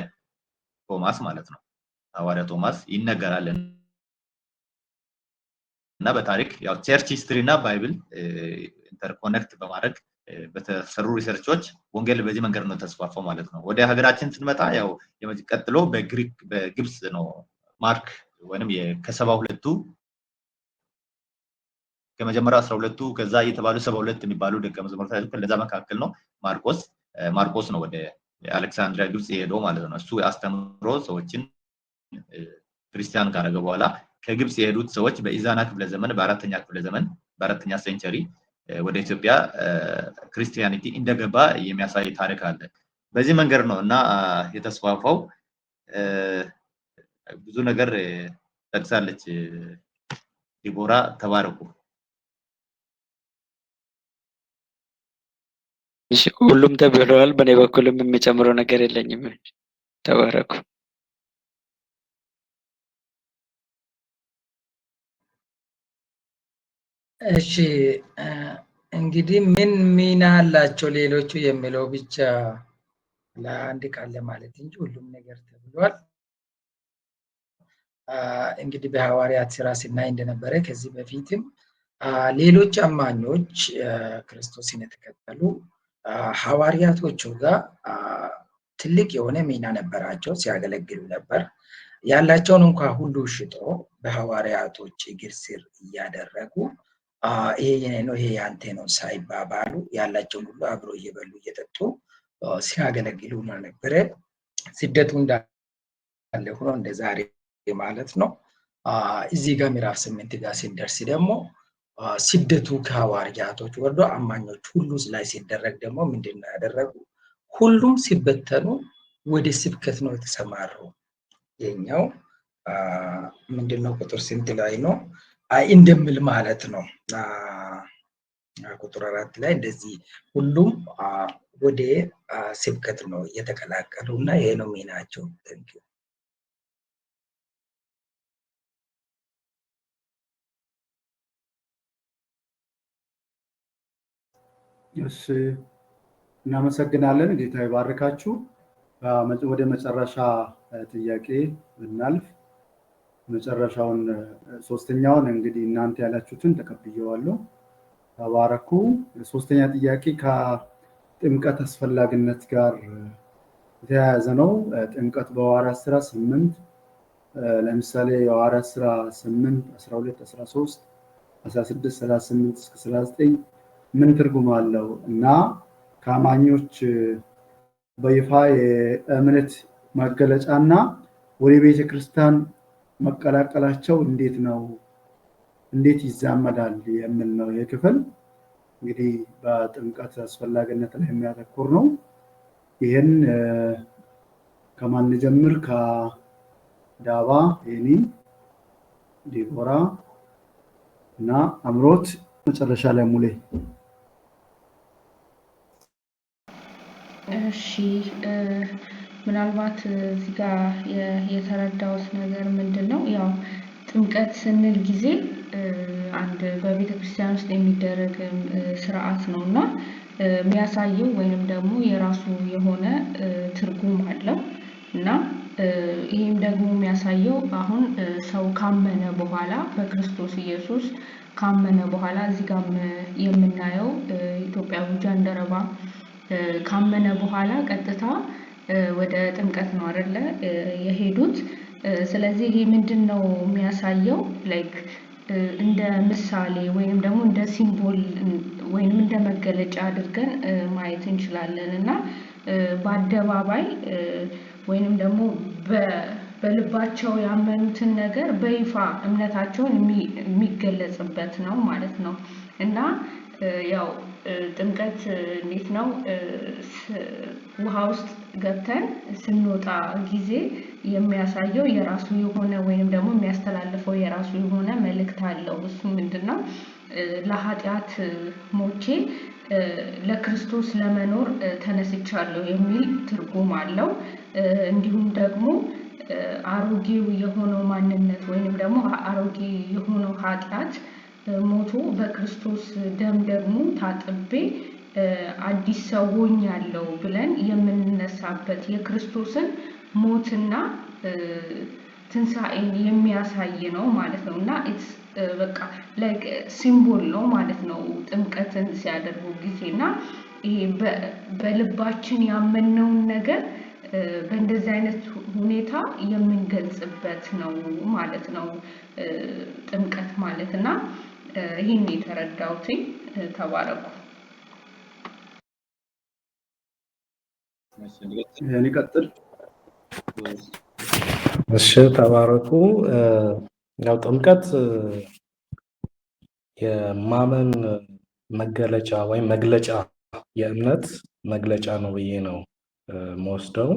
Speaker 2: ቶማስ ማለት ነው ሐዋርያ ቶማስ ይነገራል እና በታሪክ ያው ቸርች ሂስትሪ እና ባይብል ኢንተርኮኔክት በማድረግ በተሰሩ ሪሰርቾች ወንጌል በዚህ መንገድ ነው ተስፋፋው ማለት ነው። ወደ ሀገራችን ስንመጣ ያው ቀጥሎ በግብጽ ነው ማርክ ወይንም ከ72ቱ ከመጀመሪያው 12ቱ ከዛ እየተባሉ 72 የሚባሉ ደቀ መዛሙርት ከዛ መካከል ነው ማርቆስ ነው ወደ አሌክሳንድሪያ ግብጽ የሄደው ማለት ነው። እሱ አስተምሮ ሰዎችን ክርስቲያን ካደረገ በኋላ ከግብጽ የሄዱት ሰዎች በኢዛና ክፍለ ዘመን በአራተኛ ክፍለ ዘመን በአራተኛ ሴንቸሪ ወደ ኢትዮጵያ ክርስቲያኒቲ እንደገባ የሚያሳይ ታሪክ አለ። በዚህ መንገድ ነው እና የተስፋፋው። ብዙ ነገር ጠቅሳለች ዲቦራ። ተባረኩ።
Speaker 7: እሺ ሁሉም ተብለዋል። በኔ በኩልም የሚጨምረው ነገር የለኝም። ተባረኩ።
Speaker 4: እሺ እንግዲህ ምን ሚና አላቸው ሌሎቹ የሚለው ብቻ ለአንድ ቃል ለማለት እንጂ ሁሉም ነገር ተብሏል። እንግዲህ በሐዋርያት ስራ ስናይ እንደነበረ ከዚህ በፊትም ሌሎች አማኞች ክርስቶስን የተከተሉ ሐዋርያቶቹ ጋር ትልቅ የሆነ ሚና ነበራቸው፣ ሲያገለግሉ ነበር። ያላቸውን እንኳን ሁሉ ሽጦ በሐዋርያቶች እግር ስር እያደረጉ ይሄ የኔ ነው ይሄ ያንተ ነው ሳይባባሉ ያላቸውን ሁሉ አብሮ እየበሉ እየጠጡ ሲያገለግሉ ነበረ። ስደቱ እንዳለ ሆኖ እንደ ዛሬ ማለት ነው። እዚህ ጋር ምዕራፍ 8 ጋር ሲደርስ ደግሞ ስደቱ ከሐዋርያቶች ወርዶ አማኞች ሁሉ ላይ ሲደረግ ደግሞ ምንድነው ያደረጉ? ሁሉም ሲበተኑ ወደ ስብከት ነው የተሰማሩ። የኛው ምንድነው ቁጥር ስንት ላይ ነው እንደምል ማለት ነው። ቁጥር 4 ላይ እንደዚህ ሁሉም ወደ ስብከት ነው የተቀላቀሉ እና ይሄ ነው ሚናቸው።
Speaker 1: እሺ እናመሰግናለን። ጌታ ይባርካችሁ። ወደ መጨረሻ ጥያቄ ብናልፍ መጨረሻውን ሶስተኛውን እንግዲህ እናንተ ያላችሁትን ተቀብየዋለሁ። ተባረኩ። ሶስተኛ ጥያቄ ከጥምቀት አስፈላጊነት ጋር የተያያዘ ነው። ጥምቀት በሐዋርያት ሥራ 8 ለምሳሌ የሐዋርያት ሥራ 8 12 13 16 38 እስከ 39 ምን ትርጉም አለው እና ከአማኞች በይፋ የእምነት መገለጫና ወደ ቤተ ክርስቲያን መቀላቀላቸው እንዴት ነው? እንዴት ይዛመዳል የሚል ነው። የክፍል እንግዲህ በጥምቀት አስፈላጊነት ላይ የሚያተኩር ነው። ይሄን ከማን ጀምር? ከዳባ ኤኒ፣ ዲቦራ እና አምሮት መጨረሻ ላይ ሙሌ።
Speaker 5: እሺ ምናልባት እዚህ ጋር የተረዳሁት ነገር ምንድን ነው? ያው ጥምቀት ስንል ጊዜ አንድ በቤተ ክርስቲያን ውስጥ የሚደረግ ስርዓት ነው እና የሚያሳየው ወይንም ደግሞ የራሱ የሆነ ትርጉም አለው እና ይህም ደግሞ የሚያሳየው አሁን ሰው ካመነ በኋላ በክርስቶስ ኢየሱስ ካመነ በኋላ እዚህ ጋር የምናየው ኢትዮጵያዊ ጃንደረባ ካመነ በኋላ ቀጥታ ወደ ጥምቀት ነው አይደለ የሄዱት። ስለዚህ ይሄ ምንድነው የሚያሳየው ላይክ እንደ ምሳሌ ወይንም ደግሞ እንደ ሲምቦል ወይንም እንደ መገለጫ አድርገን ማየት እንችላለን እና በአደባባይ ወይንም ደግሞ በልባቸው ያመኑትን ነገር በይፋ እምነታቸውን የሚገለጽበት ነው ማለት ነው እና ያው ጥምቀት እንዴት ነው ውሃ ውስጥ ገብተን ስንወጣ ጊዜ የሚያሳየው የራሱ የሆነ ወይንም ደግሞ የሚያስተላልፈው የራሱ የሆነ መልእክት አለው። እሱ ምንድነው ለኃጢአት ሞቼ ለክርስቶስ ለመኖር ተነስቻለሁ የሚል ትርጉም አለው። እንዲሁም ደግሞ አሮጌው የሆነው ማንነት ወይንም ደግሞ አሮጌ የሆነው ኃጢአት ሞቶ በክርስቶስ ደም ደግሞ ታጥቤ አዲስ ሰው ሆኛለሁ ብለን የምንነሳበት የክርስቶስን ሞትና ትንሣኤን የሚያሳይ ነው ማለት ነው እና በቃ ላይክ ሲምቦል ነው ማለት ነው ጥምቀትን ሲያደርጉ ጊዜ እና ይሄ በልባችን ያመነውን ነገር በእንደዚህ አይነት ሁኔታ የምንገልጽበት ነው ማለት ነው ጥምቀት ማለት እና ይሄን የተረዳሁት። ተባረኩ።
Speaker 1: ይቀጥል።
Speaker 3: እሺ ተባረኩ። ያው ጥምቀት የማመን መገለጫ ወይም መግለጫ የእምነት መግለጫ ነው ብዬ ነው የምወስደው።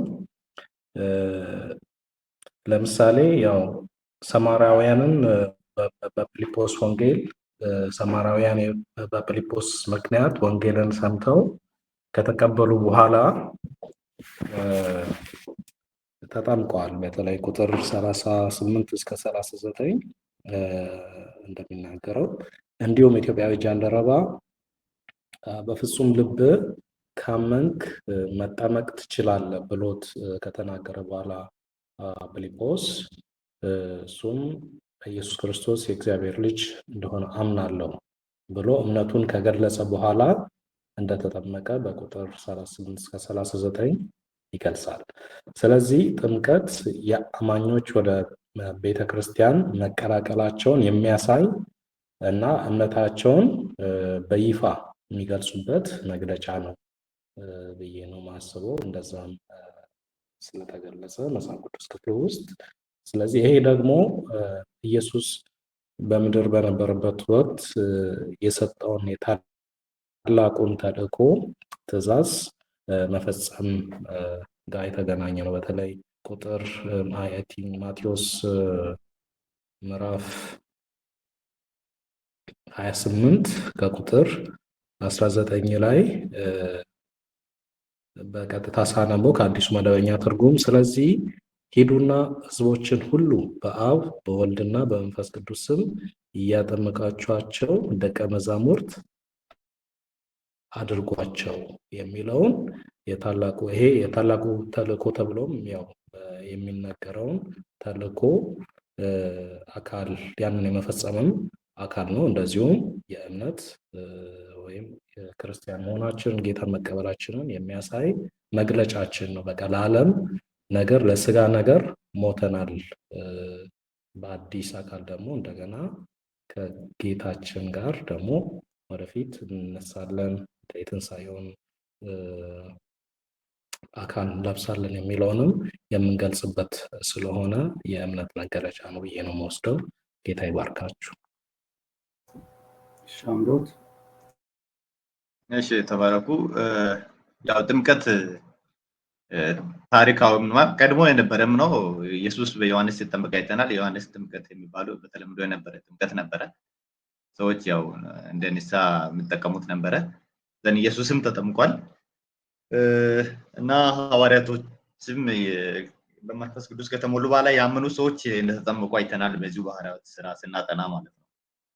Speaker 3: ለምሳሌ ያው ሰማራውያንን በፊልጶስ ወንጌል ሰማራውያን በፊልጶስ ምክንያት ወንጌልን ሰምተው ከተቀበሉ በኋላ ተጠምቀዋል። በተለይ ቁጥር 38 እስከ 39 እንደሚናገረው እንዲሁም ኢትዮጵያዊ ጃንደረባ በፍጹም ልብ ካመንክ መጠመቅ ትችላለህ ብሎት ከተናገረ በኋላ ፊልጶስ እሱም ኢየሱስ ክርስቶስ የእግዚአብሔር ልጅ እንደሆነ አምናለሁ ብሎ እምነቱን ከገለጸ በኋላ እንደተጠመቀ በቁጥር 38 እስከ 39 ይገልጻል። ስለዚህ ጥምቀት የአማኞች ወደ ቤተክርስቲያን መቀላቀላቸውን የሚያሳይ እና እምነታቸውን በይፋ የሚገልጹበት መግለጫ ነው ብዬ ነው ማስበው። እንደዛም ስለተገለጸ መጽሐፍ ቅዱስ ክፍል ውስጥ። ስለዚህ ይሄ ደግሞ ኢየሱስ በምድር በነበረበት ወቅት የሰጠውን የታላቁን ተልእኮ ትእዛዝ መፈጸም ጋር የተገናኘ ነው። በተለይ ቁጥር ማቴዎስ ምዕራፍ 28 ከቁጥር 19 ላይ በቀጥታ ሳነበው ከአዲሱ መደበኛ ትርጉም ስለዚህ ሂዱና ሕዝቦችን ሁሉ በአብ በወልድና በመንፈስ ቅዱስ ስም እያጠመቃችኋቸው ደቀ መዛሙርት አድርጓቸው የሚለውን የታላቁ ተልእኮ ተብሎም ያው የሚነገረውን ተልእኮ አካል ያንን የመፈጸምም አካል ነው። እንደዚሁም የእምነት ወይም የክርስቲያን መሆናችንን ጌታን መቀበላችንን የሚያሳይ መግለጫችን ነው። በቃ ለዓለም ነገር ለስጋ ነገር ሞተናል፣ በአዲስ አካል ደግሞ እንደገና ከጌታችን ጋር ደግሞ ወደፊት እንነሳለን፣ የትንሣኤውን አካል እንለብሳለን የሚለውንም የምንገልጽበት ስለሆነ የእምነት መገለጫ ነው ብዬ ነው የምወስደው። ጌታ ይባርካችሁ።
Speaker 1: ሻምሮት
Speaker 2: እሺ ተባረኩ። ያው ጥምቀት ታሪካዊ ቀድሞ የነበረም ነው። ኢየሱስ በዮሐንስ ሲጠመቅ አይተናል። የዮሐንስ ጥምቀት የሚባለው በተለምዶ የነበረ ጥምቀት ነበረ። ሰዎች ያው እንደ ንስሐ የሚጠቀሙት ነበረ። ዘን ኢየሱስም ተጠምቋል እና ሐዋርያቶችም በመንፈስ ቅዱስ ከተሞሉ በኋላ ያመኑ ሰዎች እንደተጠመቁ አይተናል። በዚሁ ሐዋርያት ስራ ስናጠና ማለት ነው።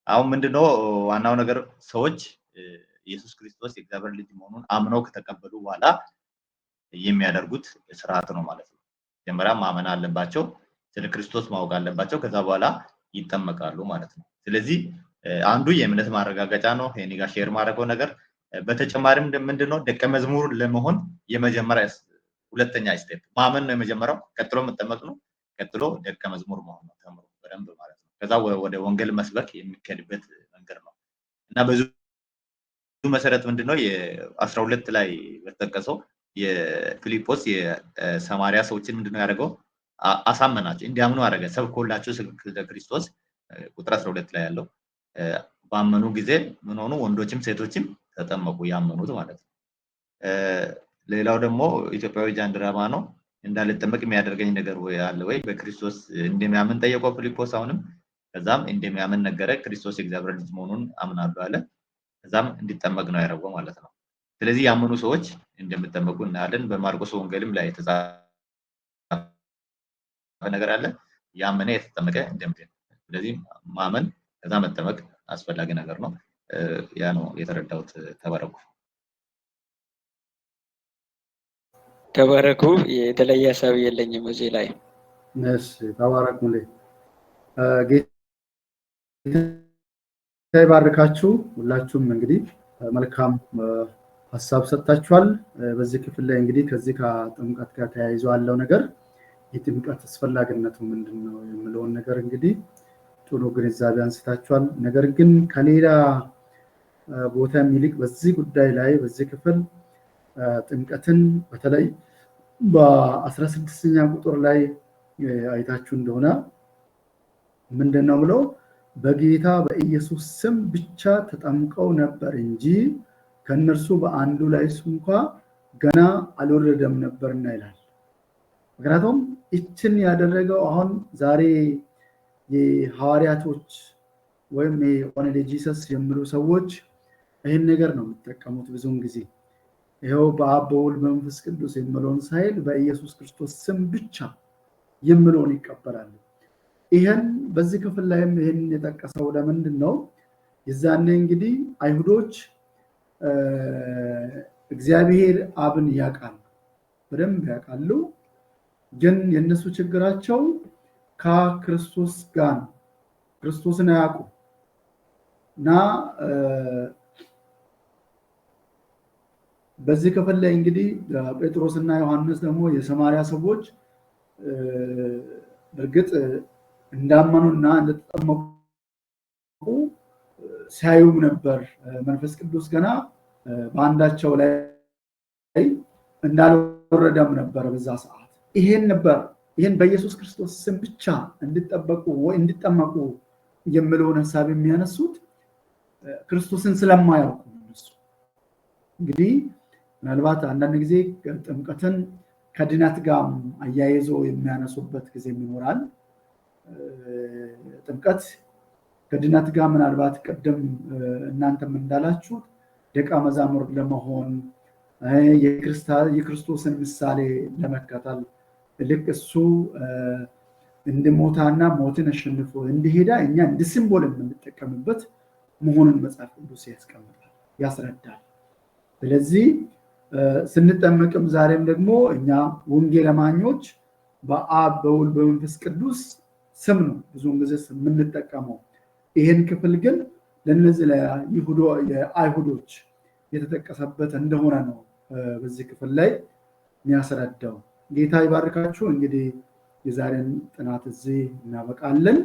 Speaker 2: አሁን ምንድነው ዋናው ነገር ሰዎች ኢየሱስ ክርስቶስ የእግዚአብሔር ልጅ መሆኑን አምነው ከተቀበሉ በኋላ የሚያደርጉት ስርዓት ነው ማለት ነው። መጀመሪያ ማመን አለባቸው፣ ስለ ክርስቶስ ማወቅ አለባቸው። ከዛ በኋላ ይጠመቃሉ ማለት ነው። ስለዚህ አንዱ የእምነት ማረጋገጫ ነው። የኔ ጋር ሼር ማድረገው ነገር በተጨማሪም ምንድነው ደቀ መዝሙር ለመሆን የመጀመሪያ ሁለተኛ ስቴፕ ማመን ነው የመጀመሪያው፣ ቀጥሎ መጠመቅ ነው። ቀጥሎ ደቀ መዝሙር መሆን ነው ተምሮ በደንብ ማለት ነው። ከዛ ወደ ወንጌል መስበክ የሚከድበት መንገድ ነው እና በዚህ መሰረት ምንድነው የ12 ላይ በተጠቀሰው የፊልጶስ የሰማሪያ ሰዎችን ምንድነው ያደረገው አሳመናቸው እንዲያምኑ አደረገ ሰብኮላቸው ስለ ክርስቶስ ቁጥር 12 ላይ ያለው ባመኑ ጊዜ ምን ሆኑ ወንዶችም ሴቶችም ተጠመቁ ያመኑት ማለት ነው። ሌላው ደግሞ ኢትዮጵያዊ ጃንደረባ ነው እንዳልጠመቅ የሚያደርገኝ ነገር ወይ አለ ወይ በክርስቶስ እንደሚያምን ጠየቀው ፊልጶስ አሁንም ከዛም እንደሚያምን ነገረ ክርስቶስ የእግዚአብሔር ልጅ መሆኑን አምናለሁ አለ ከዛም እንዲጠመቅ ነው ያደረገው ማለት ነው። ስለዚህ ያመኑ ሰዎች እንደሚጠመቁ እናያለን በማርቆስ ወንጌልም ላይ የተጻፈ ነገር አለ ያመነ የተጠመቀ እንደሚድን ስለዚህ ማመን ከዛ መጠመቅ አስፈላጊ ነገር ነው። ያ ነው የተረዳሁት። ተባረኩ።
Speaker 7: ተባረኩ። የተለየ ሀሳብ የለኝም እዚህ ላይ።
Speaker 1: እሺ ተባረኩ። ጌታ ይባርካችሁ። ሁላችሁም እንግዲህ መልካም ሀሳብ ሰጣችኋል። በዚህ ክፍል ላይ እንግዲህ ከዚህ ከጥምቀት ጋር ተያይዞ ያለው ነገር የጥምቀት አስፈላጊነቱ ምንድነው የሚለውን ነገር እንግዲህ ጥሩ ግንዛቤ አንስታችኋል። ነገር ግን ከሌላ ቦታ የሚልቅ በዚህ ጉዳይ ላይ በዚህ ክፍል ጥምቀትን በተለይ በ16ኛ ቁጥር ላይ አይታችሁ እንደሆነ ምንድነው ብለው በጌታ በኢየሱስ ስም ብቻ ተጠምቀው ነበር እንጂ ከነርሱ በአንዱ ላይ እንኳ ገና አልወረደም ነበርና ይላል። ምክንያቱም እችን ያደረገው አሁን ዛሬ የሐዋርያቶች ወይም የኦንሊ ጂሰስ የሚሉ ሰዎች ይሄን ነገር ነው የሚጠቀሙት ብዙውን ጊዜ ይሄው በአብ በወልድ በመንፈስ ቅዱስ የሚለውን ሳይል በኢየሱስ ክርስቶስ ስም ብቻ የሚለውን ይቀበላሉ። ይሄን በዚህ ክፍል ላይም ይሄን የጠቀሰው ለምንድን ነው? የዛኔ እንግዲህ አይሁዶች እግዚአብሔር አብን ያውቃሉ በደንብ ያውቃሉ። ግን የነሱ ችግራቸው ከክርስቶስ ጋር ክርስቶስን አያውቁም እና በዚህ ክፍል ላይ እንግዲህ ጴጥሮስና ዮሐንስ ደግሞ የሰማሪያ ሰዎች በእርግጥ እንዳመኑና እንደተጠመቁ ሲያዩም ነበር። መንፈስ ቅዱስ ገና በአንዳቸው ላይ እንዳልወረደም ነበር በዛ ሰዓት። ይሄን በኢየሱስ ክርስቶስ ስም ብቻ እንዲጠበቁ ወይ እንዲጠመቁ የሚለውን ሐሳብ የሚያነሱት ክርስቶስን ስለማያውቁ ነው። እንግዲህ ምናልባት አንዳንድ ጊዜ ጥምቀትን ከድነት ጋር አያይዞ የሚያነሱበት ጊዜ ይኖራል። ጥምቀት ከድነት ጋር ምናልባት ቀደም እናንተም እንዳላችሁ ደቀ መዛሙር ለመሆን የክርስቶስን ምሳሌ ለመከተል ልክ እሱ እንደሞታና ሞትን አሸንፎ እንደሄዳ እኛ እንደ ሲምቦል የምንጠቀምበት መሆኑን መጽሐፍ ቅዱስ ያስቀምጣል ያስረዳል። ስለዚህ ስንጠመቅም ዛሬም ደግሞ እኛ ወንጌል አማኞች በአብ በወልድ በመንፈስ ቅዱስ ስም ነው ብዙውን ጊዜ የምንጠቀመው። ይሄን ክፍል ግን ለነዚህ ለአይሁዶች የተጠቀሰበት እንደሆነ ነው በዚህ ክፍል ላይ የሚያስረዳው። ጌታ ይባርካችሁ። እንግዲህ የዛሬን ጥናት እዚህ እናበቃለን።